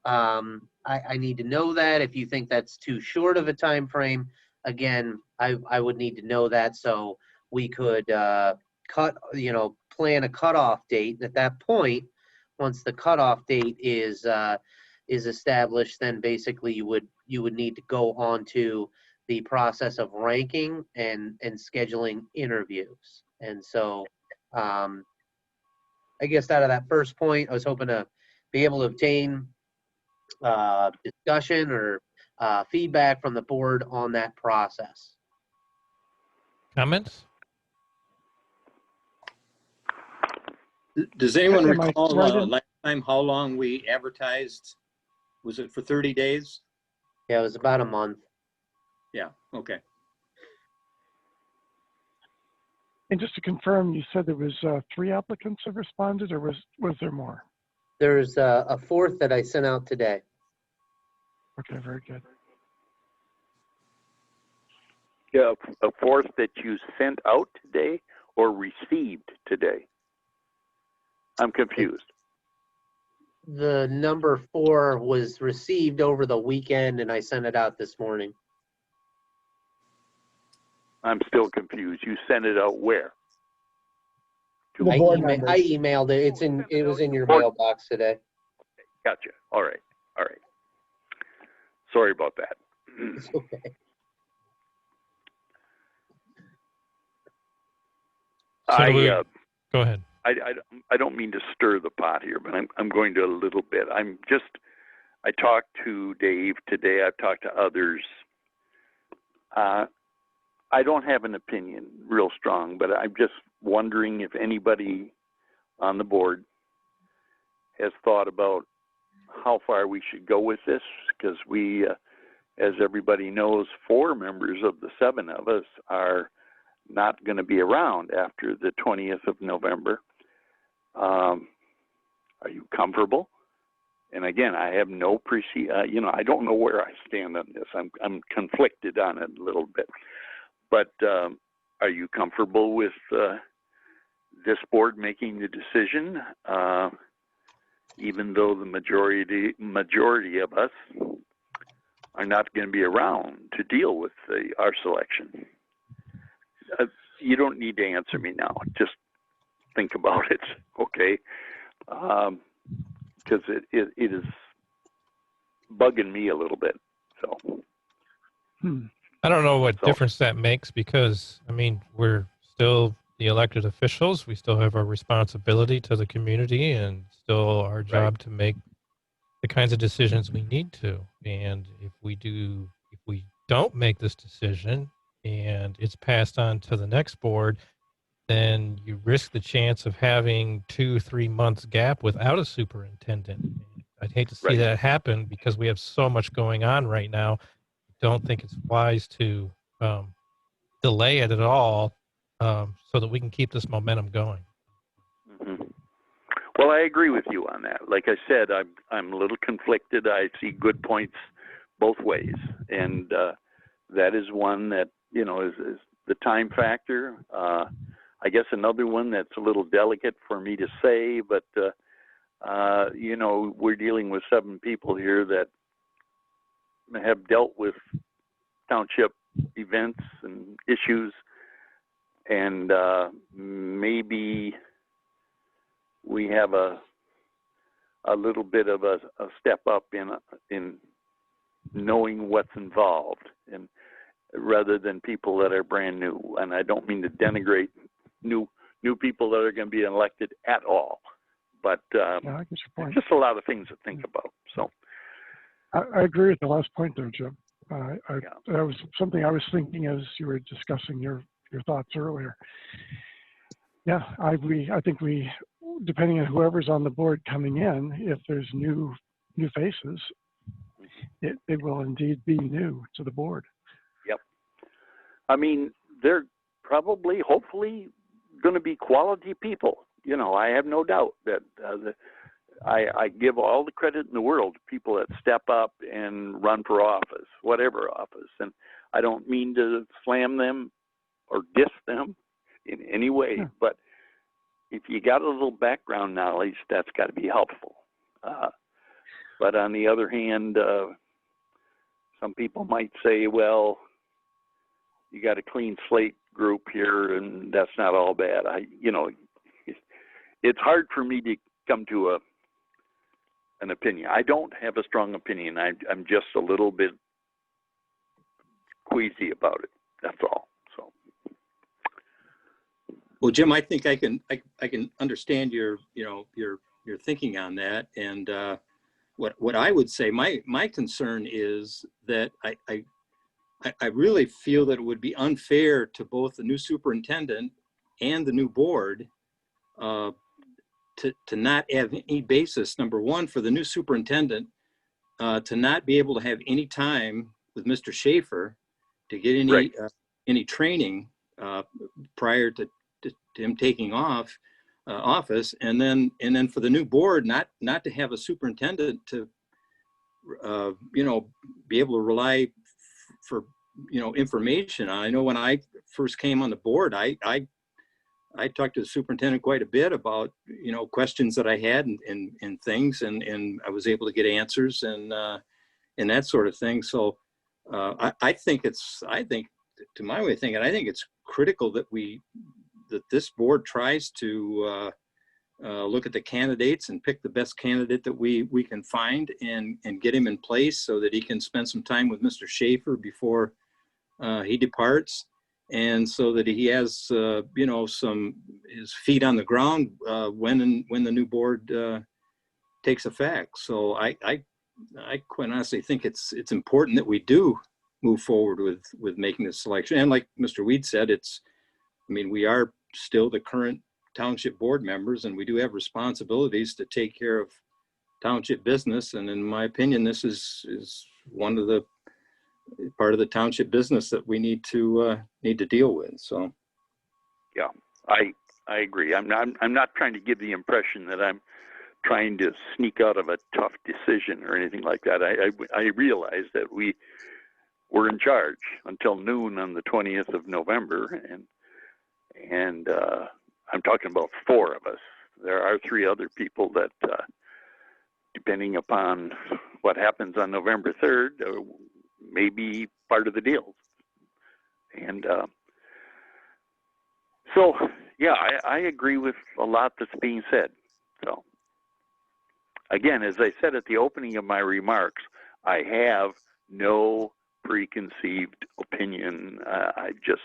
[SPEAKER 3] I need to know that. If you think that's too short of a time frame, again, I would need to know that so we could plan a cutoff date. At that point, once the cutoff date is established, then basically you would need to go on to the process of ranking and scheduling interviews. And so I guess out of that first point, I was hoping to be able to obtain discussion or feedback from the board on that process.
[SPEAKER 1] Comments?
[SPEAKER 5] Does anyone
[SPEAKER 6] Am I
[SPEAKER 5] recall
[SPEAKER 6] right in-
[SPEAKER 5] last time how long we advertised? Was it for 30 days?
[SPEAKER 3] Yeah, it was about a month.
[SPEAKER 5] Yeah, okay.
[SPEAKER 6] And just to confirm, you said there was 3 applicants have responded, or was there more?
[SPEAKER 3] There's a fourth that I sent out today.
[SPEAKER 6] Okay, very good.
[SPEAKER 4] Yeah, a fourth that you sent out today or received today? I'm confused.
[SPEAKER 3] The number 4 was received over the weekend and I sent it out this morning.
[SPEAKER 4] I'm still confused. You sent it out where?
[SPEAKER 2] To the board
[SPEAKER 3] I
[SPEAKER 2] members.
[SPEAKER 3] emailed it. It was in your mailbox today.
[SPEAKER 4] Gotcha. All right. All right. Sorry about that.
[SPEAKER 3] It's okay.
[SPEAKER 1] So do we-
[SPEAKER 4] I
[SPEAKER 1] Go ahead.
[SPEAKER 4] I don't mean to stir the pot here, but I'm going to a little bit. I talked to Dave today. I've talked to others. I don't have an opinion real strong, but I'm just wondering if anybody on the board has thought about how far we should go with this, because we, as everybody knows, 4 members of the 7 of us are not going to be around after the 20th of November. Are you comfortable? And again, I have no I don't know where I stand on this. I'm conflicted on it a little bit. But are you comfortable with this board making the decision, even though the majority of us are not going to be around to deal with our selection? You don't need to answer me now. Just think about it, okay? Because it is bugging me a little bit. So.
[SPEAKER 1] I don't know what difference that makes because, I mean, we're still the elected officials. We still have our responsibility to the community and still our job to make the kinds of decisions we need to. And if we don't make this decision and it's passed on to the next board, then you risk the chance of having 2-3 months gap without a superintendent. I'd hate to see that happen because we have so much going on right now. I don't think it's wise to delay it at all so that we can keep this momentum going.
[SPEAKER 4] Mm-hmm. Well, I agree with you on that. Like I said, I'm a little conflicted. I see good points both ways, and that is one that is the time factor. I guess another one that's a little delicate for me to say, but we're dealing with 7 people here that have dealt with township events and issues, and maybe we have a little bit of a step up in knowing what's involved, and rather than people that are brand new. And I don't mean to denigrate new people that are going to be elected at all, but
[SPEAKER 6] I get your point.
[SPEAKER 4] just a lot of things to think about. So
[SPEAKER 6] I agree with the last point there, Jim. That was something I was thinking as you were discussing your thoughts earlier. Yeah, I think depending on whoever's on the board coming in, if there's new faces, it will indeed be new to the board.
[SPEAKER 4] Yep. I mean, they're probably, hopefully, going to be quality people. I have no doubt that I give all the credit in the world to people that step up and run for office, whatever office. And I don't mean to slam them or diss them in any way, but if you got a little background knowledge, that's got to be helpful. But on the other hand, some people might say, well, you got a clean slate group here, and that's not all bad. It's hard for me to come to an opinion. I don't have a strong opinion. I'm just a little bit queasy about it. That's all. So.
[SPEAKER 5] Well, Jim, I think I can understand your thinking on that. And what I would say, my concern is that I really feel that it would be unfair to both the new superintendent and the new board to not have any basis, number one, for the new superintendent to not be able to have any time with Mr. Schaefer to get any training prior to him taking office, and then for the new board not to have a superintendent to be able to rely for information. I know when I first came on the board, I talked to the superintendent quite a bit about questions that I had and things, and I was able to get answers and that sort of thing. So I think to my way of thinking, I think it's critical that this board tries to look at the candidates and pick the best candidate that we can find and get him in place so that he can spend some time with Mr. Schaefer before he departs, and so that he has his feet on the ground when the new board takes effect. So I quite honestly think it's important that we do move forward with making this selection. And like Mr. Weed said, we are still the current township board members, and we do have responsibilities to take care of township business. And in my opinion, this is one of the part of the township business that we need to deal with. So,
[SPEAKER 4] Yeah, I agree. I'm not trying to give the impression that I'm trying to sneak out of a tough decision or anything like that. I realize that we're in charge until noon on the 20th of November, and I'm talking about 4 of us. There are 3 other people that, depending upon what happens on November 3rd, may be part of the deal. And so, yeah, I agree with a lot that's being said. So, again, as I said at the opening of my remarks, I have no preconceived opinion. I just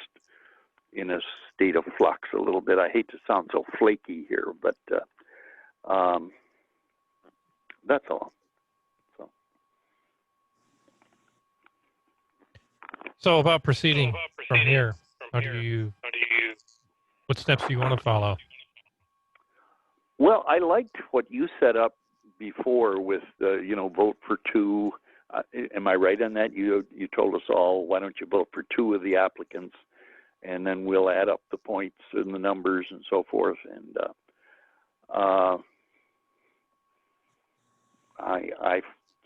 [SPEAKER 4] in a state of flux a little bit. I hate to sound so flaky here, but that's all.
[SPEAKER 1] So about proceeding from here, what steps do you want to follow?
[SPEAKER 4] Well, I liked what you set up before with vote for 2. Am I right on that? You told us all, why don't you vote for 2 of the applicants, and then we'll add up the points and the numbers and so forth. And I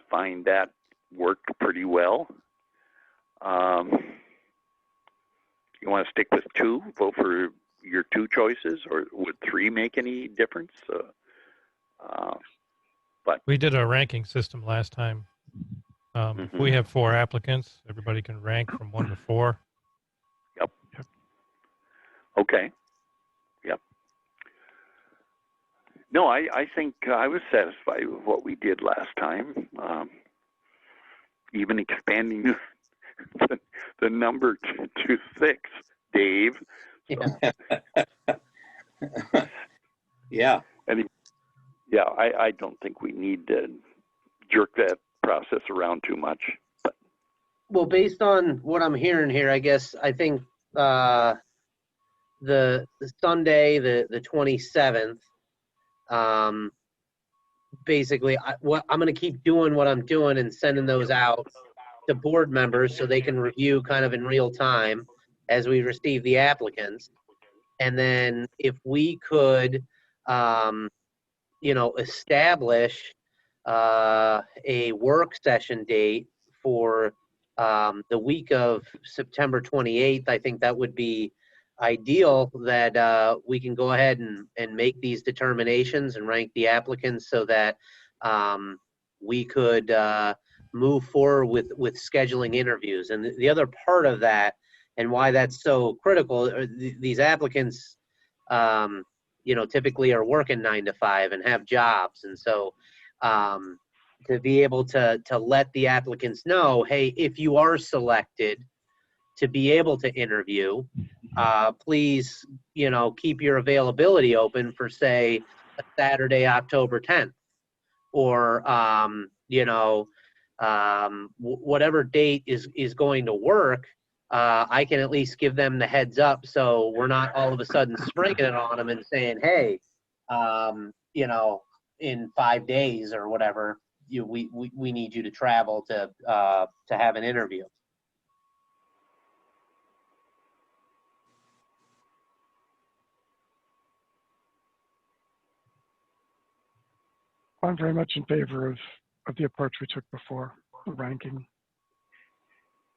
[SPEAKER 4] find that worked pretty well. You want to stick with 2, vote for your 2 choices, or would 3 make any difference? But
[SPEAKER 1] We did a ranking system last time. If we have 4 applicants, everybody can rank from 1 to 4.
[SPEAKER 4] Yep. Okay. Yep. No, I think I was satisfied with what we did last time. Even expanding the number to 6, Dave.
[SPEAKER 3] Yeah.
[SPEAKER 5] yeah.
[SPEAKER 4] Yeah, I don't think we need to jerk that process around too much. But.
[SPEAKER 3] Well, based on what I'm hearing here, I guess I think the Sunday, the 27th, basically, I'm going to keep doing what I'm doing and sending those out to board members so they can review kind of in real time as we receive the applicants. And then if we could, establish a work session date for the week of September 28th, I think that would be ideal, that we can go ahead and make these determinations and rank the applicants so that we could move forward with scheduling interviews. And the other part of that, and why that's so critical, are these applicants typically are working 9 to 5 and have jobs. And so to be able to let the applicants know, hey, if you are selected to be able to interview, please, keep your availability open for, say, a Saturday, October 10th, or, whatever date is going to work. I can at least give them the heads up, so we're not all of a sudden springing it on them and saying, hey, in 5 days or whatever, we need you to travel to have an interview.
[SPEAKER 6] I'm very much in favor of the approach we took before, the ranking.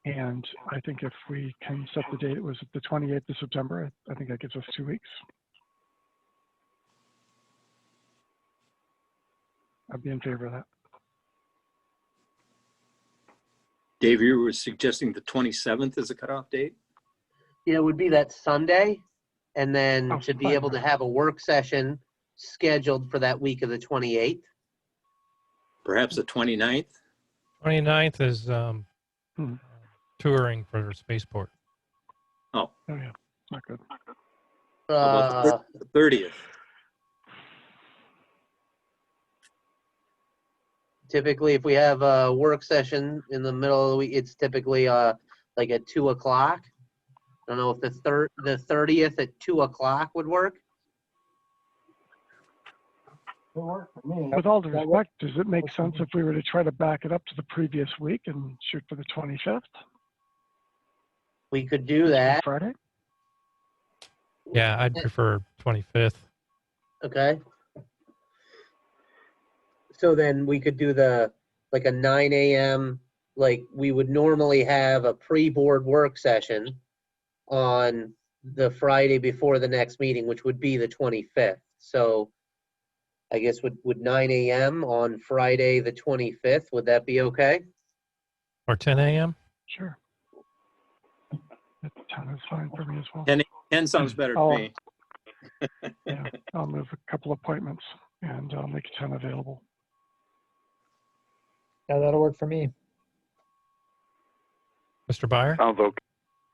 [SPEAKER 6] And I think if we can set the date, it was the 28th of September, I think that gives us 2 weeks. I'd be in favor of that.
[SPEAKER 5] Dave, you were suggesting the 27th as a cutoff date?
[SPEAKER 3] Yeah, it would be that Sunday, and then to be able to have a work session scheduled for that week of the 28th.
[SPEAKER 5] Perhaps the 29th?
[SPEAKER 1] 29th is touring for Spaceport.
[SPEAKER 5] Oh
[SPEAKER 6] yeah, not good.
[SPEAKER 5] How about the 30th?
[SPEAKER 3] Typically, if we have a work session in the middle of the week, it's typically like at 2 o'clock. I don't know if the 30th at 2 o'clock would work.
[SPEAKER 6] With all due respect, does it make sense if we were to try to back it up to the previous week and shoot for the 25th?
[SPEAKER 3] We could do that.
[SPEAKER 6] Friday?
[SPEAKER 1] Yeah, I'd prefer 25th.
[SPEAKER 3] Okay. So then we could do like a 9 a.m., like we would normally have a pre-board work session on the Friday before the next meeting, which would be the 25th. So I guess would 9 a.m. on Friday, the 25th, would that be okay?
[SPEAKER 1] Or 10 a.m.?
[SPEAKER 6] Sure. That time is fine for me as well.
[SPEAKER 5] 10 sounds better to
[SPEAKER 6] Oh.
[SPEAKER 5] me.
[SPEAKER 6] Yeah, I'll move a couple appointments and I'll make 10 available.
[SPEAKER 2] Yeah, that'll work for me.
[SPEAKER 1] Mr. Byer?
[SPEAKER 4] Sounds okay.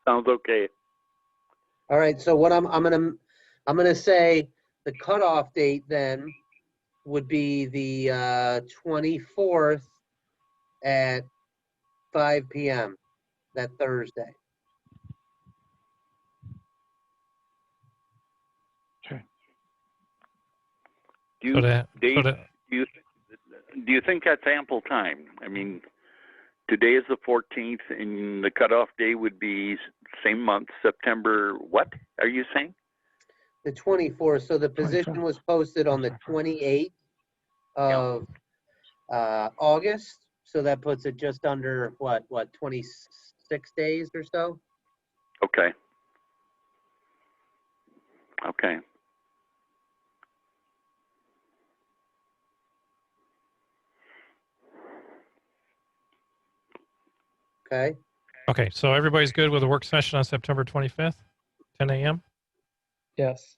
[SPEAKER 4] Sounds okay.
[SPEAKER 3] All right, so what I'm gonna say the cutoff date then would be the 24th at 5 p.m. that Thursday.
[SPEAKER 6] Okay.
[SPEAKER 4] Do you,
[SPEAKER 1] So to,
[SPEAKER 4] Dave,
[SPEAKER 1] so to,
[SPEAKER 4] do you think that's ample time? I mean, today is the 14th, and the cutoff day would be same month, September. What are you saying?
[SPEAKER 3] The 24th, so the
[SPEAKER 6] 25th.
[SPEAKER 3] position was posted on the 28th of August. So that puts it just under what, 26 days or so?
[SPEAKER 4] Okay. Okay.
[SPEAKER 3] Okay,
[SPEAKER 1] okay, so everybody's good with a work session on September 25th, 10 a.m.?
[SPEAKER 2] Yes.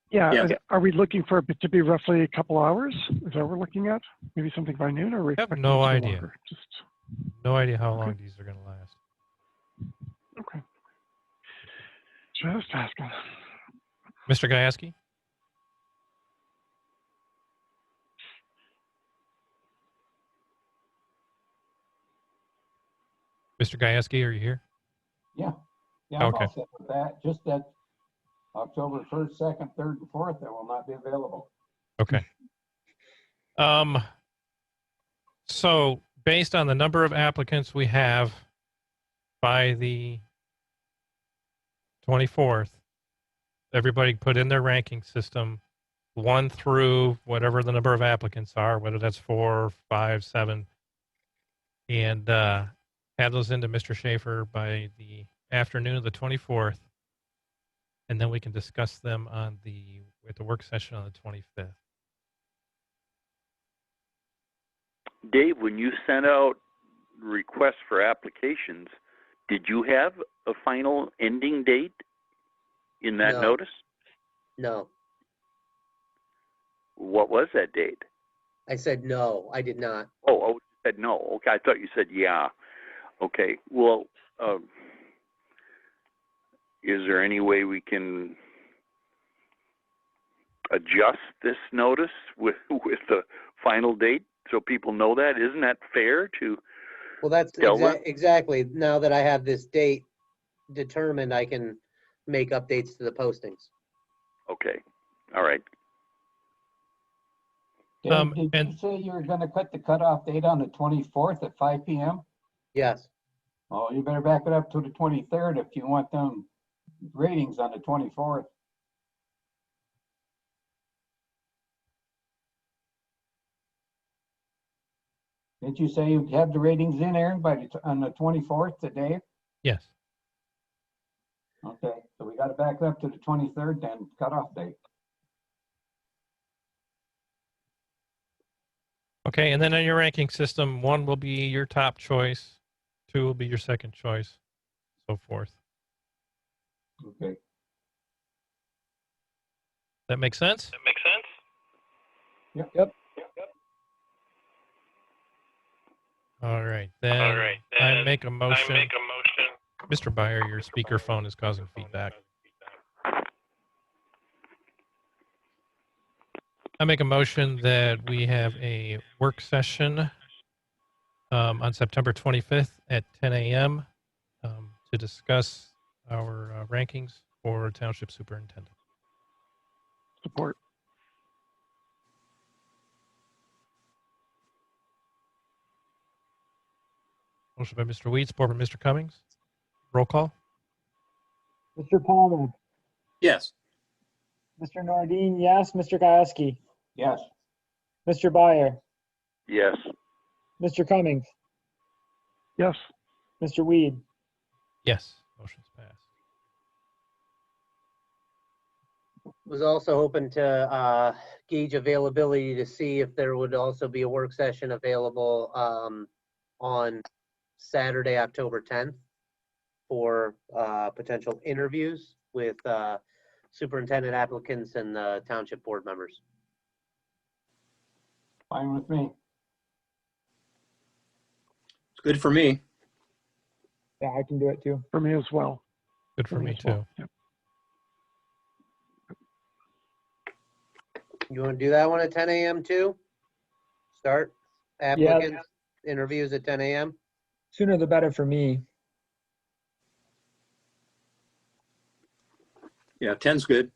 [SPEAKER 6] Yeah,
[SPEAKER 5] Yeah.
[SPEAKER 6] are we looking for it to be roughly a couple hours? Is that what we're looking at? Maybe something by noon, or are we
[SPEAKER 1] I have
[SPEAKER 6] expecting
[SPEAKER 1] no
[SPEAKER 6] it to be
[SPEAKER 1] idea.
[SPEAKER 6] longer? Just,
[SPEAKER 1] No idea how
[SPEAKER 6] Okay.
[SPEAKER 1] long these are going to last.
[SPEAKER 6] okay. Just asking.
[SPEAKER 1] Mr. Gajewski? Mr. Gajewski, are you here?
[SPEAKER 8] Yeah, I'm
[SPEAKER 1] Okay.
[SPEAKER 8] all set with that. Just that October 1st, 2nd, 3rd, and 4th, that will not be available.
[SPEAKER 1] Okay. So based on the number of applicants we have by the 24th, everybody put in their ranking system, 1 through whatever the number of applicants are, whether that's 4, 5, 7, and have those into Mr. Schaefer by the afternoon of the 24th, and then we can discuss them at the work session on the 25th.
[SPEAKER 4] Dave, when you sent out requests for applications, did you have a final ending date in that
[SPEAKER 3] No.
[SPEAKER 4] notice?
[SPEAKER 3] no,
[SPEAKER 4] What was that date?
[SPEAKER 3] I said no, I did not.
[SPEAKER 4] Oh, you said no. Okay, I thought you said yeah. Okay, well, is there any way we can adjust this notice with the final date so people know that? Isn't that fair to
[SPEAKER 3] Well, that's
[SPEAKER 4] tell them?
[SPEAKER 3] exactly, now that I have this date determined, I can make updates to the postings.
[SPEAKER 4] Okay, all right.
[SPEAKER 8] Dave, did
[SPEAKER 1] and-
[SPEAKER 8] you say you were gonna put the cutoff date on the 24th at 5 p.m.?
[SPEAKER 3] Yes,
[SPEAKER 8] Oh, you better back it up to the 23rd if you want them ratings on the 24th. Didn't you say you have the ratings in, Aaron, on the 24th today?
[SPEAKER 1] Yes.
[SPEAKER 8] Okay, so we gotta back it up to the 23rd then, cutoff date.
[SPEAKER 1] Okay, and then on your ranking system, 1 will be your top choice, 2 will be your second choice, so forth.
[SPEAKER 8] Okay.
[SPEAKER 1] That make sense?
[SPEAKER 2] Yep.
[SPEAKER 1] All right, then I make a motion. Mr. Byer, your speakerphone is causing feedback. I make a motion that we have a work session on September 25th at 10 a.m. To discuss our rankings for Township Superintendent.
[SPEAKER 6] Support.
[SPEAKER 1] Motion by Mr. Weed, support by Mr. Cummings. Roll call.
[SPEAKER 2] Mr. Palmer,
[SPEAKER 5] Yes.
[SPEAKER 2] Mr. Nordine, yes. Mr. Gieske,
[SPEAKER 8] Yes.
[SPEAKER 2] Mr. Byer,
[SPEAKER 4] Yes.
[SPEAKER 2] Mr. Cummings,
[SPEAKER 6] Yes.
[SPEAKER 2] Mr. Weed.
[SPEAKER 1] Yes, motion's passed.
[SPEAKER 3] Was also hoping to gauge availability to see if there would also be a work session available on Saturday, October 10th for potential interviews with superintendent applicants and township board members.
[SPEAKER 8] Fine with me.
[SPEAKER 5] It's good for me.
[SPEAKER 2] Yeah, I can do it too.
[SPEAKER 6] For me as well.
[SPEAKER 1] Good for me
[SPEAKER 6] as well.
[SPEAKER 1] too.
[SPEAKER 6] Yep.
[SPEAKER 3] You want to do that one at 10 a.m. too? Start applicants, interviews at 10 a.m.
[SPEAKER 2] Sooner the better for me.
[SPEAKER 5] Yeah, 10's good.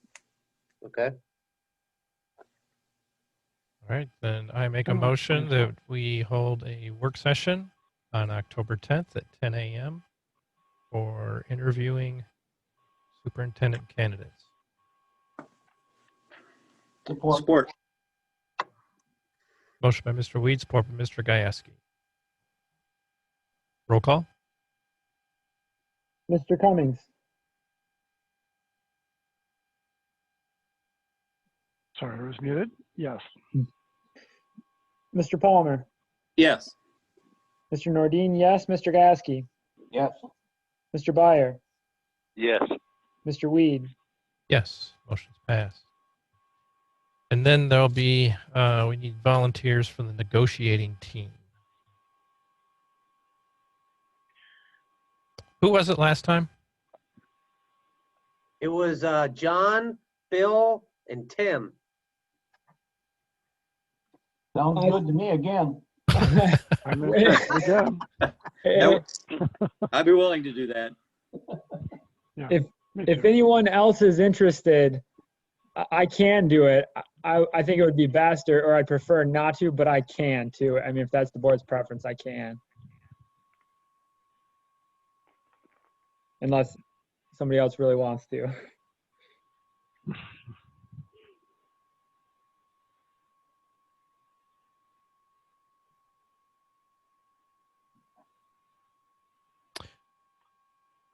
[SPEAKER 3] Okay.
[SPEAKER 1] All right, then I make a
[SPEAKER 6] And that's
[SPEAKER 1] motion
[SPEAKER 6] fine.
[SPEAKER 1] that we hold a work session on October 10th at 10 a.m. for interviewing superintendent candidates.
[SPEAKER 8] Support.
[SPEAKER 5] Support.
[SPEAKER 1] Motion by Mr. Weed, support by Mr. Gieske. Roll call?
[SPEAKER 2] Mr. Cummings,
[SPEAKER 6] Sorry, I was muted. Yes.
[SPEAKER 2] Mr. Palmer,
[SPEAKER 5] Yes.
[SPEAKER 2] Mr. Nordine, yes. Mr. Gieske,
[SPEAKER 8] Yes.
[SPEAKER 2] Mr. Byer,
[SPEAKER 4] Yes.
[SPEAKER 2] Mr. Weed.
[SPEAKER 1] Yes, motion's passed. And then there'll be, we need volunteers for the negotiating team. Who was it last time?
[SPEAKER 3] It was John, Bill, and Tim.
[SPEAKER 8] Sounds good to me again.
[SPEAKER 6] I'm interested again.
[SPEAKER 5] I'd be willing to do that.
[SPEAKER 6] Yeah.
[SPEAKER 2] If
[SPEAKER 6] Me
[SPEAKER 2] If
[SPEAKER 6] too.
[SPEAKER 2] anyone else is interested, I can do it. I think it would be best, or I'd prefer not to, but I can too. I mean, if that's the board's preference, I can. Unless somebody else really wants to.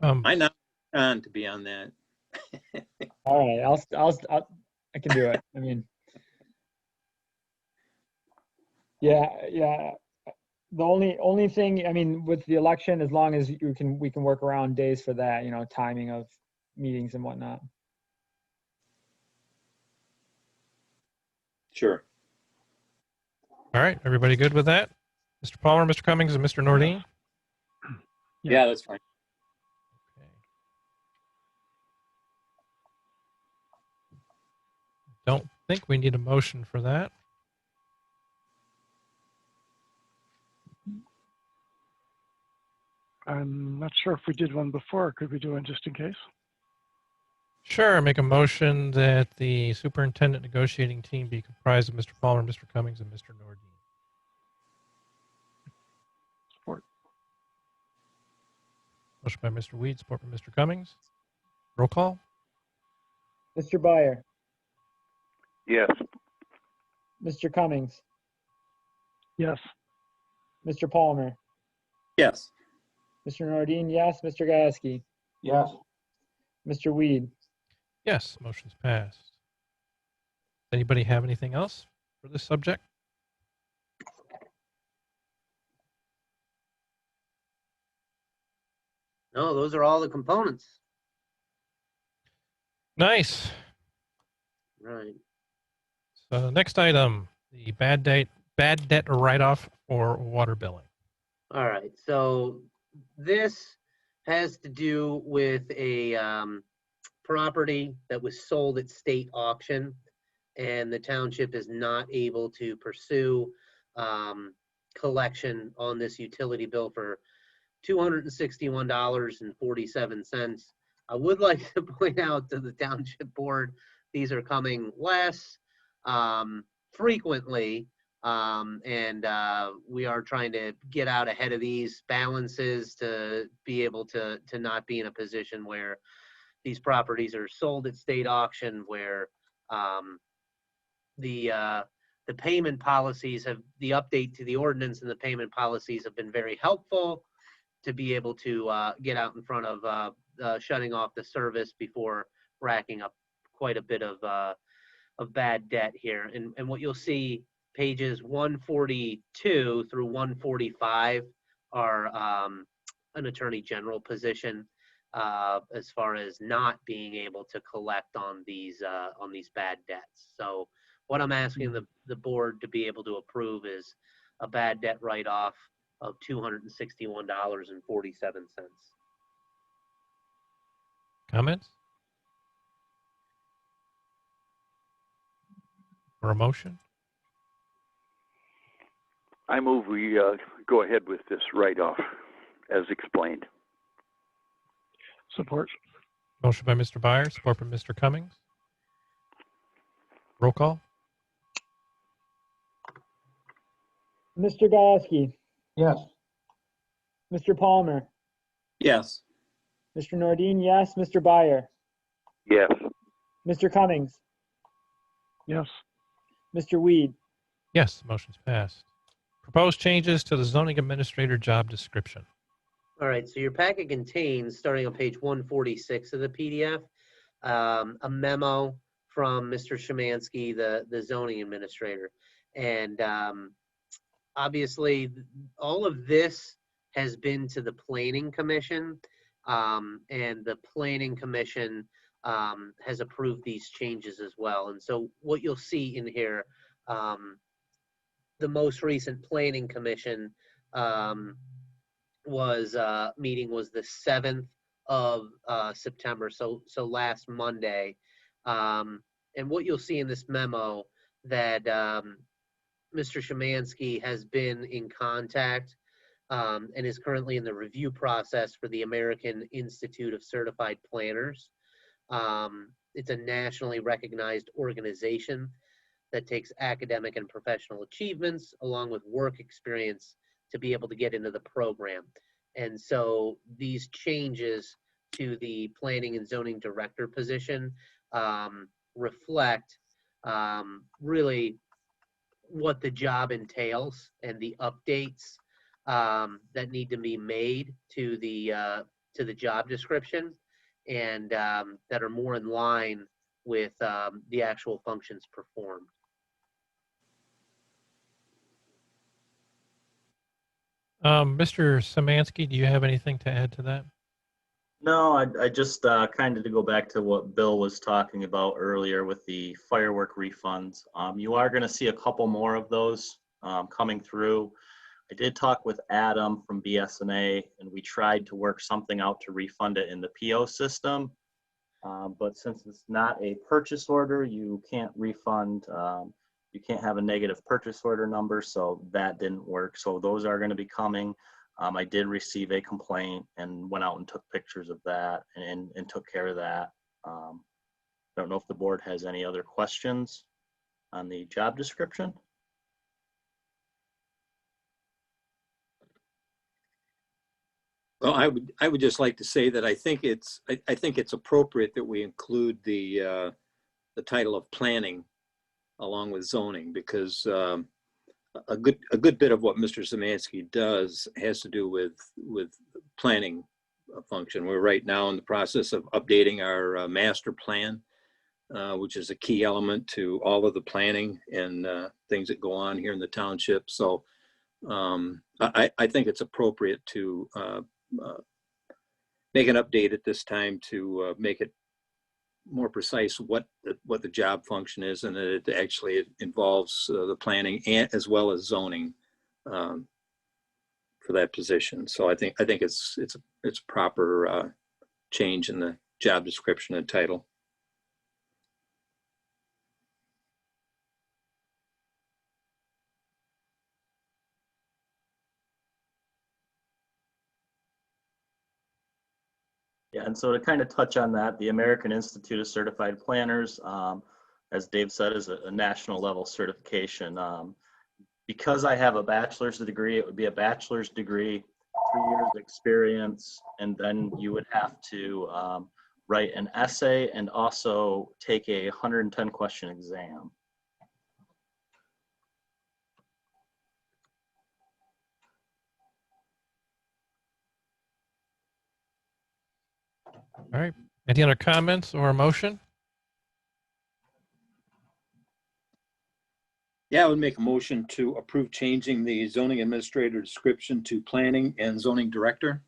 [SPEAKER 5] I not on to be on that.
[SPEAKER 2] All right, I can do it. I mean, yeah. The only thing, I mean, with the election, as long as we can work around days for that, you know, timing of meetings and whatnot.
[SPEAKER 5] Sure.
[SPEAKER 1] All right, everybody good with that? Mr. Palmer, Mr. Cummings, and Mr. Nordine?
[SPEAKER 6] Yeah.
[SPEAKER 5] Yeah, that's fine.
[SPEAKER 1] Okay. Don't think we need a motion for that.
[SPEAKER 6] I'm not sure if we did one before. Could we do one just in case?
[SPEAKER 1] Sure, make a motion that the superintendent negotiating team be comprised of Mr. Palmer, Mr. Cummings, and Mr. Nordine.
[SPEAKER 6] Support.
[SPEAKER 1] Motion by Mr. Weed, support by Mr. Cummings. Roll call?
[SPEAKER 2] Mr. Byer,
[SPEAKER 4] Yes.
[SPEAKER 2] Mr. Cummings,
[SPEAKER 6] Yes.
[SPEAKER 2] Mr. Palmer,
[SPEAKER 5] Yes.
[SPEAKER 2] Mr. Nordine, yes. Mr. Gieske,
[SPEAKER 8] Yes.
[SPEAKER 2] Mr. Weed.
[SPEAKER 1] Yes, motion's passed. Anybody have anything else for this subject?
[SPEAKER 3] No, those are all the components.
[SPEAKER 1] Nice.
[SPEAKER 3] Right.
[SPEAKER 1] So next item, the bad debt write-off for water billing.
[SPEAKER 3] All right. So this has to do with a property that was sold at state auction, and the township is not able to pursue collection on this utility bill for $261.47. I would like to point out to the township board, these are coming less frequently, and we are trying to get out ahead of these balances to be able to not be in a position where these properties are sold at state auction, where the payment policies the update to the ordinance and the payment policies have been very helpful to be able to get out in front of shutting off the service before racking up quite a bit of bad debt here. And what you'll see, pages 142 through 145 are an attorney general position as far as not being able to collect on these bad debts. So what I'm asking the board to be able to approve is a bad debt write-off of $261.47.
[SPEAKER 1] Comments? Or a motion?
[SPEAKER 4] I move we go ahead with this write-off as explained.
[SPEAKER 6] Support.
[SPEAKER 1] Motion by Mr. Byer, support by Mr. Cummings. Roll call.
[SPEAKER 2] Mr. Galeski,
[SPEAKER 8] Yes.
[SPEAKER 2] Mr. Palmer,
[SPEAKER 5] Yes.
[SPEAKER 2] Mr. Nordine, yes. Mr. Byer,
[SPEAKER 4] Yes.
[SPEAKER 2] Mr. Cummings,
[SPEAKER 6] Yes.
[SPEAKER 2] Mr. Weed.
[SPEAKER 1] Yes, motion's passed. Proposed changes to the zoning administrator job description.
[SPEAKER 3] All right, so your packet contains, starting on page 146 of the PDF, a memo from Mr. Szymanski, the zoning administrator. And obviously, all of this has been to the Planning Commission, and the Planning Commission has approved these changes as well. And so what you'll see in here, the most recent Planning Commission meeting was the 7th of September, so last Monday. And what you'll see in this memo that Mr. Szymanski has been in contact and is currently in the review process for the American Institute of Certified Planners. It's a nationally recognized organization that takes academic and professional achievements along with work experience to be able to get into the program. And so these changes to the planning and zoning director position reflect really what the job entails and the updates that need to be made to the job description, and that are more in line with the actual functions performed.
[SPEAKER 1] Mr. Szymanski, do you have anything to add to that?
[SPEAKER 9] No, I just kind of to go back to what Bill was talking about earlier with the firework refunds. You are going to see a couple more of those coming through. I did talk with Adam from BSNA, and we tried to work something out to refund it in the PO system. But since it's not a purchase order, you can't refund. You can't have a negative purchase order number, so that didn't work. So those are going to be coming. I did receive a complaint and went out and took pictures of that and took care of that. I don't know if the board has any other questions on the job description.
[SPEAKER 5] Well, I would just like to say that I think it's appropriate that we include the title of planning along with zoning, because a good bit of what Mr. Szymanski does has to do with planning function. We're right now in the process of updating our master plan, which is a key element to all of the planning and things that go on here in the township. So I think it's appropriate to make an update at this time to make it more precise what the job function is, and that it actually involves the planning and as well as zoning for that position. So I think it's a proper change in the job description and title.
[SPEAKER 9] Yeah, and so to kind of touch on that, the American Institute of Certified Planners, as Dave said, is a national level certification. Because I have a bachelor's degree, it would be a bachelor's degree, 3 years experience, and then you would have to write an essay and also take a 110 question exam.
[SPEAKER 1] All right. Any other comments or a motion?
[SPEAKER 5] Yeah, I would make a motion to approve changing the zoning administrator description to planning and zoning director.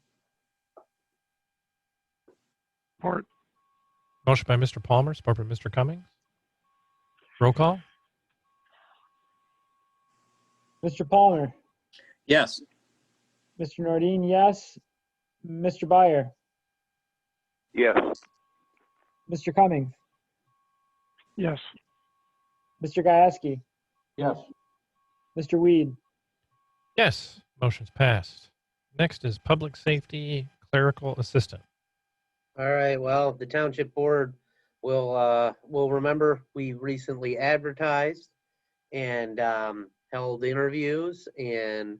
[SPEAKER 6] Support.
[SPEAKER 1] Motion by Mr. Palmer, support by Mr. Cummings. Roll call.
[SPEAKER 2] Mr. Palmer,
[SPEAKER 5] Yes.
[SPEAKER 2] Mr. Nordine, yes. Mr. Byer,
[SPEAKER 4] Yes.
[SPEAKER 2] Mr. Cummings,
[SPEAKER 6] Yes.
[SPEAKER 2] Mr. Gieske,
[SPEAKER 8] Yes.
[SPEAKER 2] Mr. Weed.
[SPEAKER 1] Yes, motion's passed. Next is public safety clerical assistant.
[SPEAKER 3] All right, well, the township board will remember we recently advertised and held interviews, and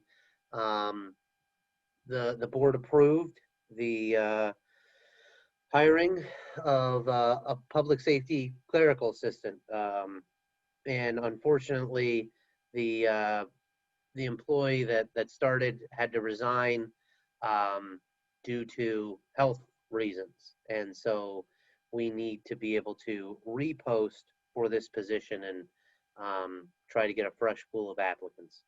[SPEAKER 3] the board approved the hiring of a public safety clerical assistant. And unfortunately, the employee that started had to resign due to health reasons. And so we need to be able to repost for this position and try to get a fresh pool of applicants.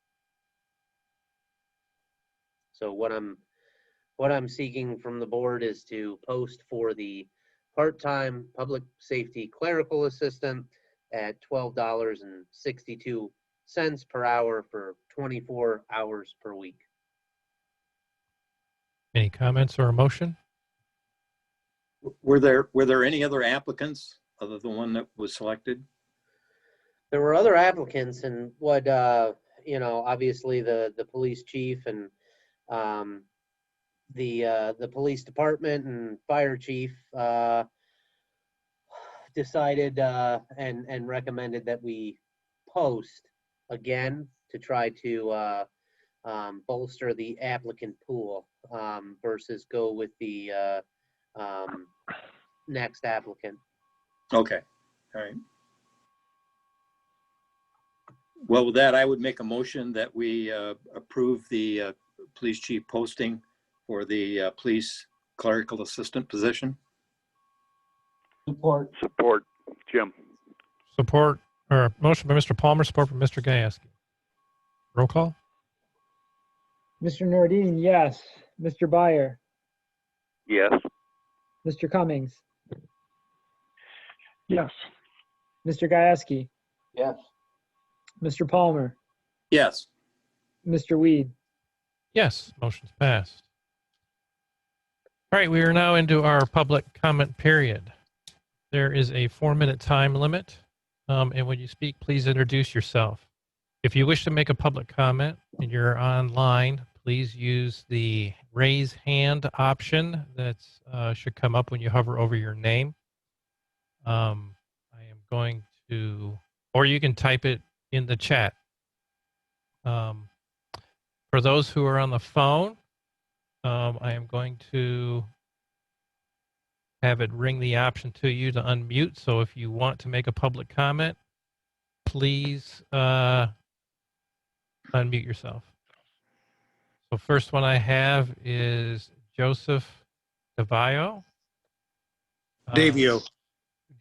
[SPEAKER 3] So what I'm seeking from the board is to post for the part-time public safety clerical assistant at $12.62 per hour for 24 hours per week.
[SPEAKER 1] Any comments or a motion?
[SPEAKER 5] Were there any other applicants other than one that was selected?
[SPEAKER 3] There were other applicants, and what obviously the police chief and the police department and fire chief decided and recommended that we post again to try to bolster the applicant pool versus go with the next applicant.
[SPEAKER 5] Okay, all right. Well, with that, I would make a motion that we approve the police chief posting for the police clerical assistant position.
[SPEAKER 8] Support.
[SPEAKER 4] Support, Jim.
[SPEAKER 1] Support or motion by Mr. Palmer, support by Mr. Gieske. Roll call.
[SPEAKER 2] Mr. Nordine, yes. Mr. Byer,
[SPEAKER 4] Yes.
[SPEAKER 2] Mr. Cummings,
[SPEAKER 6] Yes.
[SPEAKER 2] Mr. Gieske,
[SPEAKER 8] Yes.
[SPEAKER 2] Mr. Palmer,
[SPEAKER 5] Yes.
[SPEAKER 2] Mr. Weed.
[SPEAKER 1] Yes, motion's passed. All right, we are now into our public comment period. There is a 4-minute time limit, and when you speak, please introduce yourself. If you wish to make a public comment and you're online, please use the raise hand option that should come up when you hover over your name. I am going to, or you can type it in the chat. For those who are on the phone, I am going to have it ring the option to you to unmute. So if you want to make a public comment, please unmute yourself. So first one I have is Joseph Davio.
[SPEAKER 10] Davio.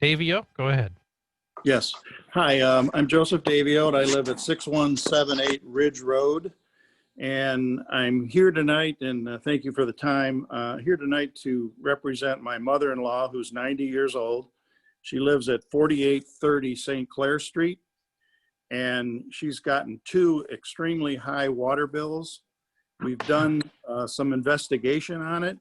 [SPEAKER 1] Davio, go ahead.
[SPEAKER 10] Yes. Hi, I'm Joseph Davio, and I live at 6178 Ridge Road. And I'm here tonight, and thank you for the time, here tonight to represent my mother-in-law, who's 90 years old. She lives at 4830 St. Clair Street, and she's gotten 2 extremely high water bills. We've done some investigation on it,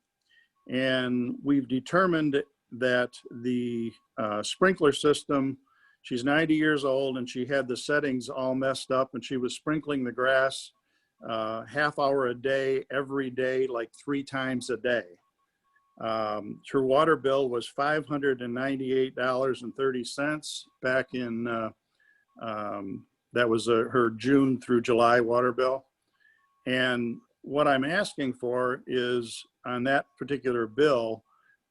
[SPEAKER 10] and we've determined that the sprinkler system, she's 90 years old, and she had the settings all messed up, and she was sprinkling the grass half hour a day, every day, like 3 times a day. Her water bill was $598.30 back in, that was her June through July water bill. And what I'm asking for is on that particular bill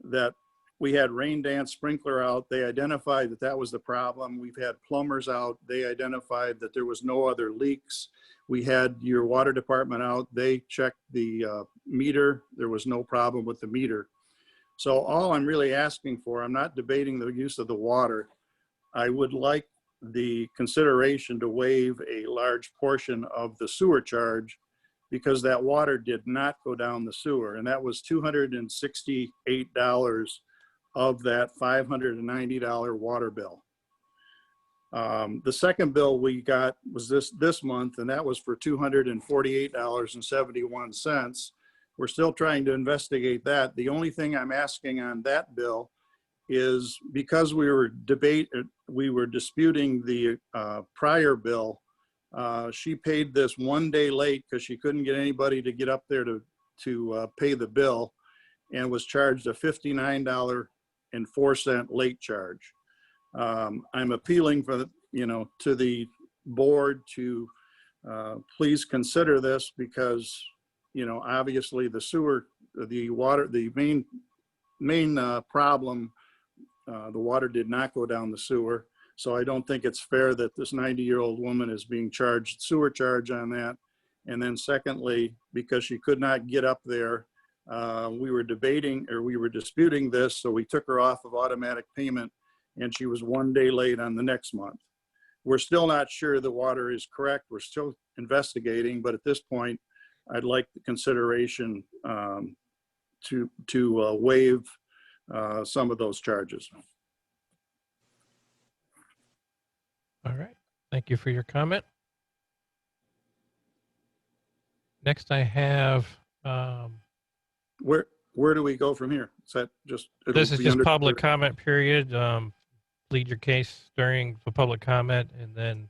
[SPEAKER 10] that we had rain dance sprinkler out. They identified that that was the problem. We've had plumbers out. They identified that there was no other leaks. We had your water department out. They checked the meter. There was no problem with the meter. So all I'm really asking for, I'm not debating the use of the water. I would like the consideration to waive a large portion of the sewer charge because that water did not go down the sewer. And that was $268 of that $590 water bill. The second bill we got was this month, and that was for $248.71. We're still trying to investigate that. The only thing I'm asking on that bill is because we were disputing the prior bill. She paid this 1 day late because she couldn't get anybody to get up there to pay the bill, and was charged a $59.04 late charge. I'm appealing for to the board to please consider this because obviously the sewer, the water, the main problem, the water did not go down the sewer. So I don't think it's fair that this 90-year-old woman is being charged sewer charge on that. And then secondly, because she could not get up there, we were disputing this, so we took her off of automatic payment, and she was 1 day late on the next month. We're still not sure the water is correct. We're still investigating, but at this point, I'd like the consideration to waive some of those charges.
[SPEAKER 1] All right. Thank you for your comment. Next, I have.
[SPEAKER 10] Where do we go from here? Is that just?
[SPEAKER 1] This is just public comment period. Plead your case during the public comment, and then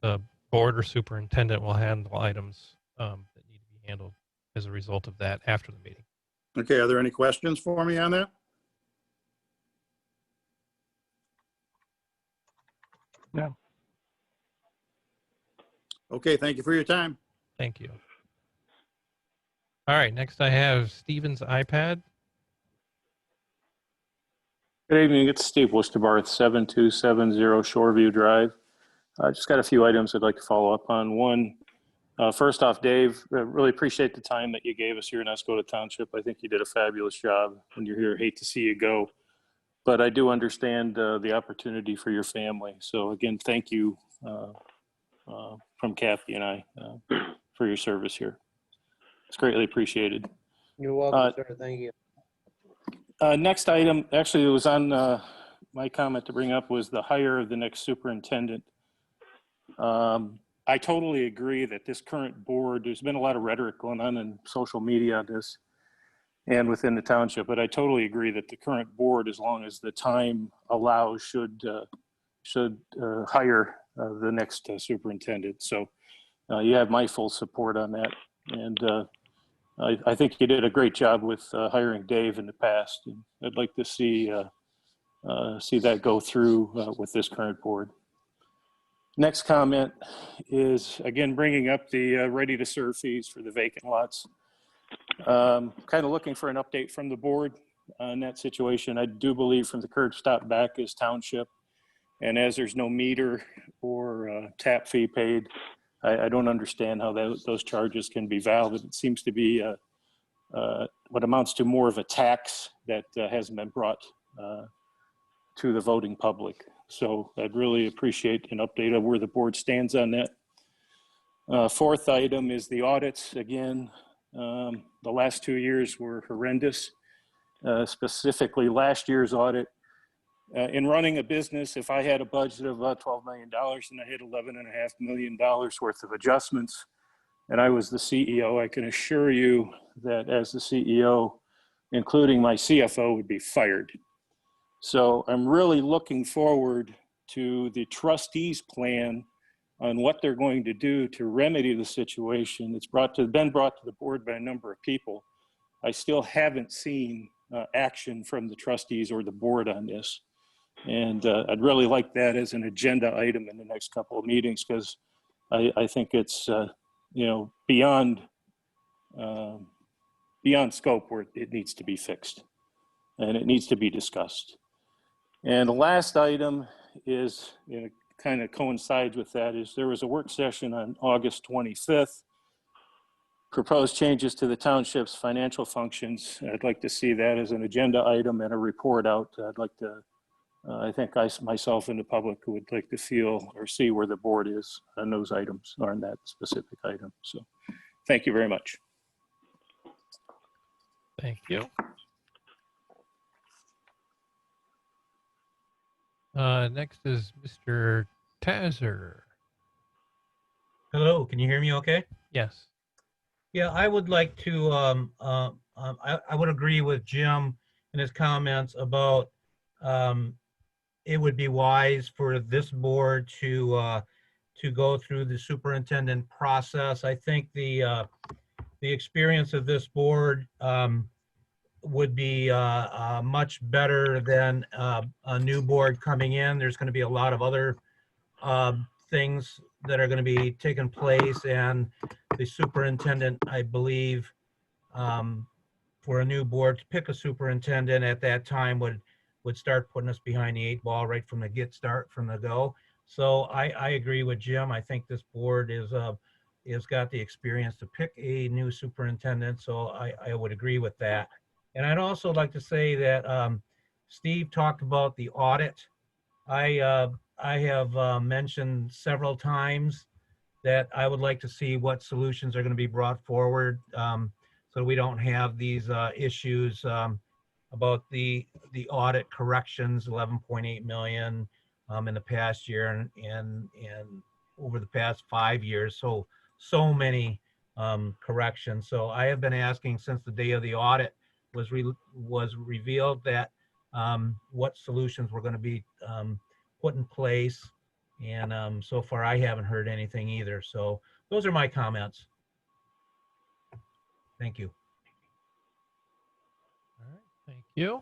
[SPEAKER 1] the board or superintendent will handle items that need to be handled as a result of that after the meeting.
[SPEAKER 10] Okay. Are there any questions for me on that?
[SPEAKER 6] No.
[SPEAKER 10] Okay. Thank you for your time.
[SPEAKER 1] Thank you. All right. Next, I have Steven's iPad.
[SPEAKER 11] Good evening, it's Steve Westerbarth, 7270 Shoreview Drive. I just got a few items I'd like to follow up on. One, first off, Dave, I really appreciate the time that you gave us here in Oscoda Township. I think you did a fabulous job when you're here. Hate to see you go, but I do understand the opportunity for your family. So again, thank you from Kathy and I for your service here. It's greatly appreciated.
[SPEAKER 3] You're welcome, sir. Thank you.
[SPEAKER 11] Next item, actually, it was on my comment to bring up was the hire of the next superintendent. I totally agree that this current board, there's been a lot of rhetoric going on in social media on this and within the township, but I totally agree that the current board, as long as the time allows, should hire the next superintendent. So you have my full support on that. And I think you did a great job with hiring Dave in the past. And I'd like to see that go through with this current board. Next comment is, again, bringing up the ready to serve fees for the vacant lots. Kind of looking for an update from the board on that situation. I do believe from the curb stop back is township. And as there's no meter or tap fee paid, I don't understand how those charges can be valid. It seems to be what amounts to more of a tax that hasn't been brought to the voting public. So I'd really appreciate an update of where the board stands on that. Fourth item is the audits. Again, the last 2 years were horrendous, specifically last year's audit. In running a business, if I had a budget of about $12 million and I had $11.5 million worth of adjustments, and I was the CEO, I can assure you that as the CEO, including my CFO, would be fired. So I'm really looking forward to the trustees' plan on what they're going to do to remedy the situation. It's been brought to the board by a number of people. I still haven't seen action from the trustees or the board on this. And I'd really like that as an agenda item in the next couple of meetings, because I think it's beyond scope where it needs to be fixed. and it needs to be discussed. And the last item is, kind of coincides with that, is there was a work session on August 25th, proposed changes to the township's financial functions. I'd like to see that as an agenda item and a report out. I'd like to, I think myself and the public would like to feel or see where the board is on those items or on that specific item. So thank you very much.
[SPEAKER 1] Thank you. Next is Mr. Tazer.
[SPEAKER 12] Hello, can you hear me okay?
[SPEAKER 1] Yes.
[SPEAKER 12] Yeah, I would like to, I would agree with Jim in his comments about it would be wise for this board to go through the superintendent process. I think the experience of this board would be much better than a new board coming in. There's going to be a lot of other things that are going to be taking place, and the superintendent, I believe, for a new board to pick a superintendent at that time would start putting us behind the 8 ball right from the from the go. So I agree with Jim. I think this board is got the experience to pick a new superintendent. So I would agree with that. And I'd also like to say that Steve talked about the audit. I have mentioned several times that I would like to see what solutions are going to be brought forward, so we don't have these issues about the audit corrections, 11.8 million in the past year and over the past 5 years. So many corrections. So I have been asking since the day of the audit was revealed that what solutions were going to be put in place. And so far, I haven't heard anything either. So those are my comments. Thank you.
[SPEAKER 1] All right. Thank you.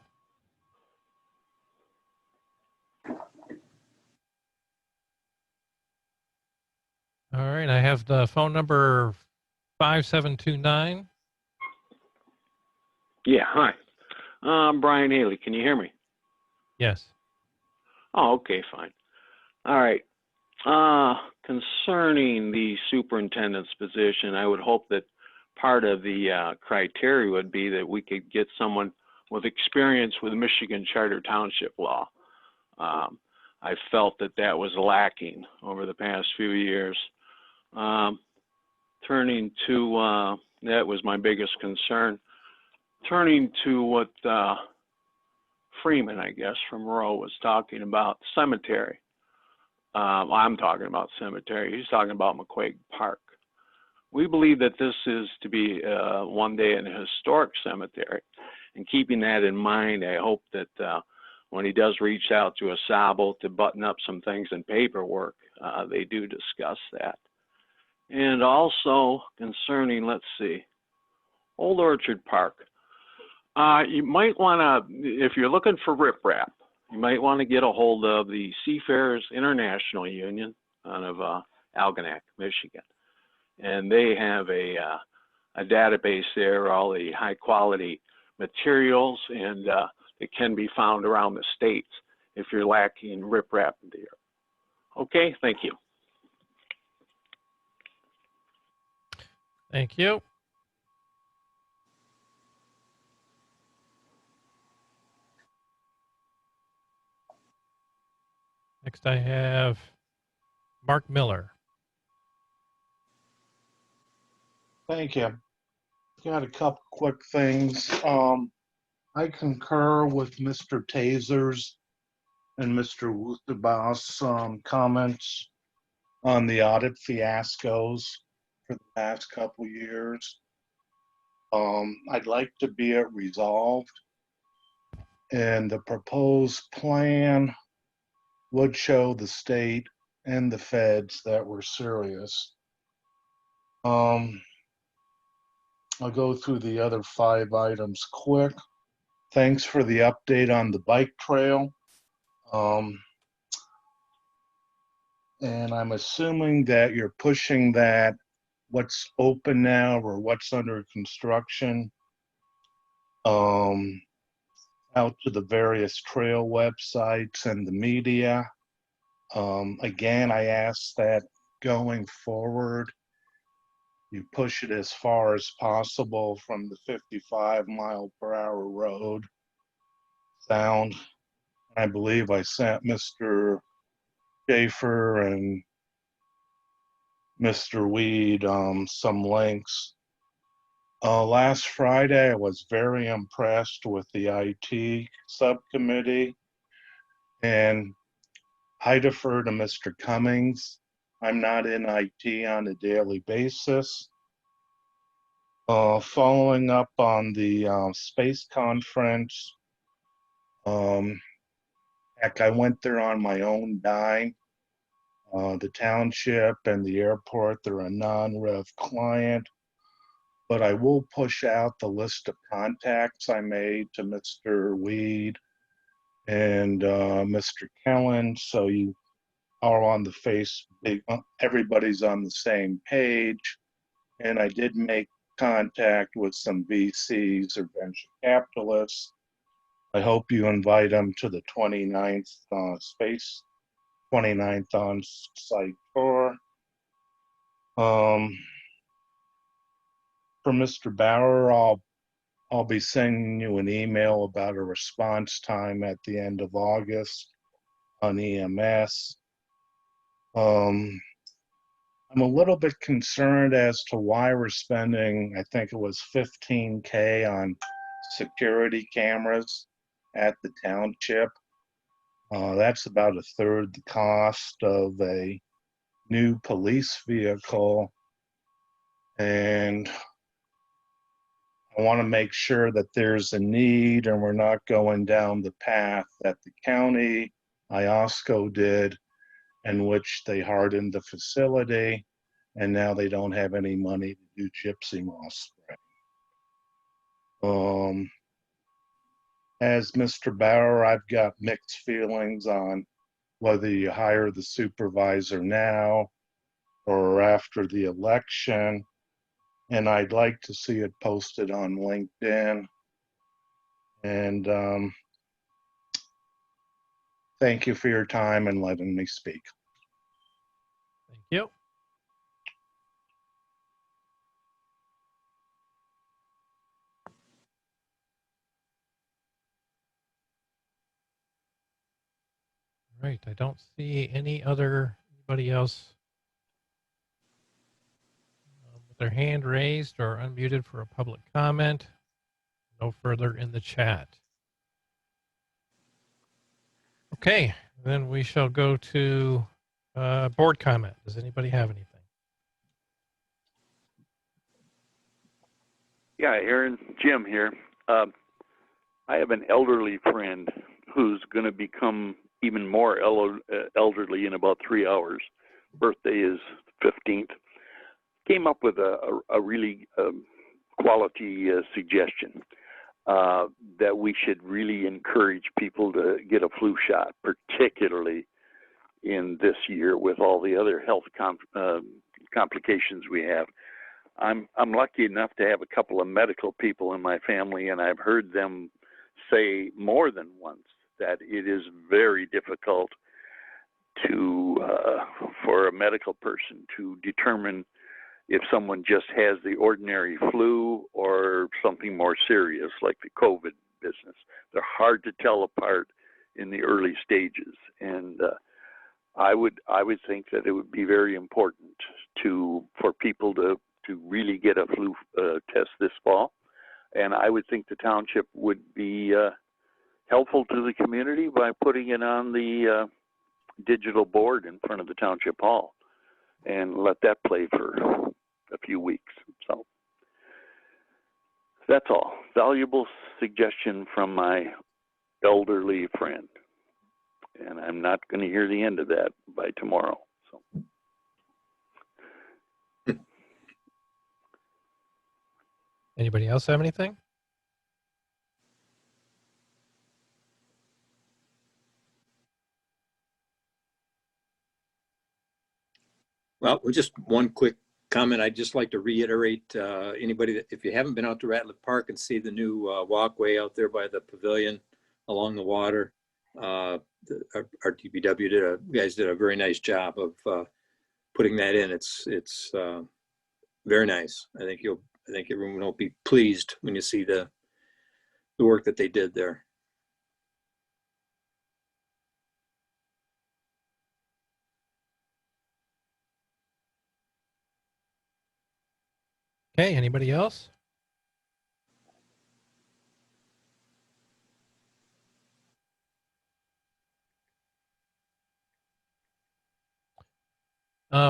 [SPEAKER 1] All right. I have the phone number 5729.
[SPEAKER 13] Yeah, hi. I'm Brian Haley. Can you hear me?
[SPEAKER 1] Yes.
[SPEAKER 13] Oh, okay, fine. All right. Concerning the superintendent's position, I would hope that part of the criteria would be that we could get someone with experience with Michigan Charter Township law. I felt that that was lacking over the past few years. Turning to, that was my biggest concern. Turning to what Freeman, I guess, from Rowe was talking about, cemetery. I'm talking about cemetery. He's talking about McQuaig Park. We believe that this is to be one day an historic cemetery. And keeping that in mind, I hope that when he does reach out to Asabo to button up some things in paperwork, they do discuss that. And also concerning, let's see, Old Orchard Park. You might want to, if you're looking for riprap, you might want to get a hold of the Seafarers International Union out of Algonac, Michigan. And they have a database there, all the high quality materials, and it can be found around the states if you're lacking riprap deer. Okay, thank you.
[SPEAKER 1] Thank you. Next, I have Mark Miller.
[SPEAKER 14] Thank you. Got a couple quick things. I concur with Mr. Taser's and Mr. Wutherbau's comments on the audit fiascos for the past couple years. I'd like to be it resolved, and the proposed plan would show the state and the feds that we're serious. I'll go through the other 5 items quick. Thanks for the update on the bike trail. And I'm assuming that you're pushing that what's open now or what's under construction out to the various trail websites and the media. Again, I ask that going forward, you push it as far as possible from the 55-mile-per-hour road sound. I believe I sent Mr. Schaefer and Mr. Weed some links. Last Friday, I was very impressed with the IT subcommittee, and I defer to Mr. Cummings. I'm not in IT on a daily basis. Following up on the space conference, heck, I went there on my own dime. The township and the airport, they're a non-rev client, but I will push out the list of contacts I made to Mr. Weed and Mr. Kellen, so you are on the everybody's on the same page. And I did make contact with some VCs or venture capitalists. I hope you invite them to the 29th 29th on-site tour. For Mr. Bauer, I'll be sending you an email about a response time at the end of August on EMS. I'm a little bit concerned as to why we're spending, I think it was $15K on security cameras at the township. That's about a third the cost of a new police vehicle. And I want to make sure that there's a need and we're not going down the path that the county, Osco did, in which they hardened the facility and now they don't have any money to do gypsy moss spray. As Mr. Bauer, I've got mixed feelings on whether you hire the supervisor now or after the election. And I'd like to see it posted on LinkedIn. And thank you for your time and letting me speak.
[SPEAKER 1] Thank you. Right, I don't see anybody else with their hand raised or unmuted for a public comment. No further in the chat. Okay, then we shall go to board comment. Does anybody have anything?
[SPEAKER 4] Yeah, Aaron, Jim here. I have an elderly friend who's going to become even more elderly in about 3 hours. Birthday is 15th. Came up with a really quality suggestion that we should really encourage people to get a flu shot, particularly in this year with all the other health complications we have. I'm lucky enough to have a couple of medical people in my family, and I've heard them say more than once that it is very difficult to for a medical person to determine if someone just has the ordinary flu or something more serious like the COVID business. They're hard to tell apart in the early stages, and I would think that it would be very important for people to really get a flu test this fall. And I would think the township would be helpful to the community by putting it on the digital board in front of the township hall and let that play for a few weeks. So that's all. Valuable suggestion from my elderly friend. And I'm not going to hear the end of that by tomorrow. So.
[SPEAKER 1] Anybody else have anything?
[SPEAKER 5] Well, just one quick comment. I'd just like to reiterate, anybody that, if you haven't been out to Ratliff Park and see the new walkway out there by the pavilion, along the water. Our DPW did a very nice job of putting that in. It's very nice. I think everyone will be pleased when you see the work that they did there.
[SPEAKER 1] Okay, anybody else?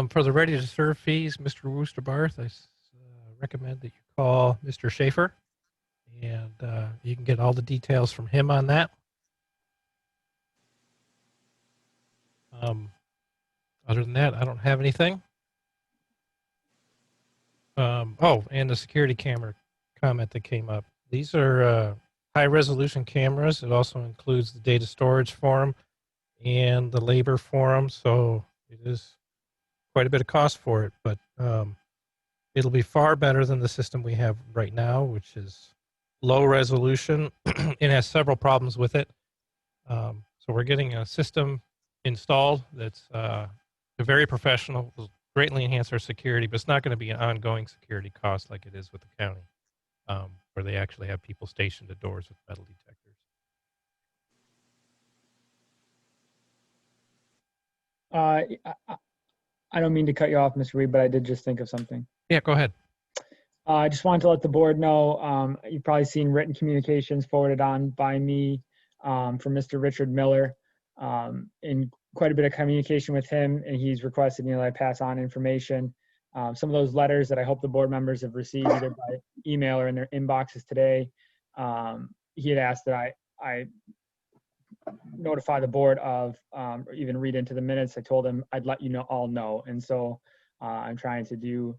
[SPEAKER 1] For the ready to serve fees, Mr. Wooster Barth, I recommend that you call Mr. Schaefer, and you can get all the details from him on that. Other than that, I don't have anything. Oh, and the security camera comment that came up. These are high resolution cameras. It also includes the data storage forum and the labor forum. So it is quite a bit of cost for it, but it'll be far better than the system we have right now, which is low resolution. It has several problems with it. So we're getting a system installed that's very professional, will greatly enhance our security, but it's not going to be an ongoing security cost like it is with the county, where they actually have people stationed at doors with metal detectors.
[SPEAKER 2] I don't mean to cut you off, Mr. Reed, but I did just think of something.
[SPEAKER 1] Yeah, go ahead.
[SPEAKER 2] I just wanted to let the board know, you've probably seen written communications forwarded on by me from Mr. Richard Miller, in quite a bit of communication with him, and he's requested, that I pass on information. Some of those letters that I hope the board members have received either by email or in their inboxes today, he had asked that I notify the board of, or even read into the minutes. I told him I'd let you all know. And so I'm trying to do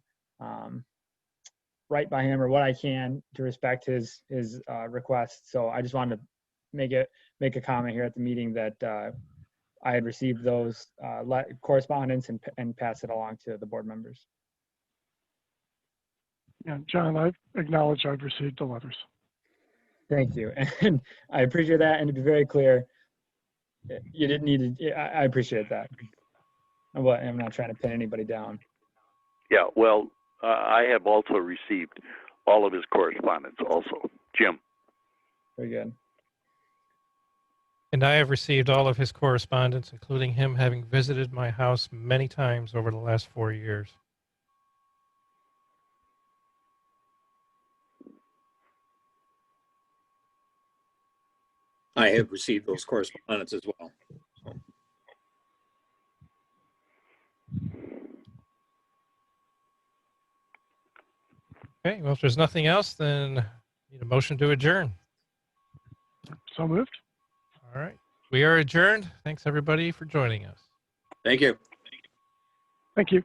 [SPEAKER 2] right by him, or what I can to respect his request. So I just wanted to make a comment here at the meeting that I had received those correspondence and pass it along to the board members.
[SPEAKER 6] Yeah, John, I've acknowledged I've received the letters.
[SPEAKER 2] Thank you. And I appreciate that. And to be very clear, you didn't need to, I appreciate that. I'm not trying to pin anybody down.
[SPEAKER 4] Yeah, well, I have also received all of his correspondence also. Jim.
[SPEAKER 2] Very good.
[SPEAKER 1] And I have received all of his correspondence, including him having visited my house many times over the last 4 years.
[SPEAKER 5] I have received those correspondence as well. So.
[SPEAKER 1] Okay, well, if there's nothing else, then need a motion to adjourn.
[SPEAKER 6] So moved.
[SPEAKER 1] All right. We are adjourned. Thanks, everybody, for joining us.
[SPEAKER 5] Thank you.
[SPEAKER 6] Thank you.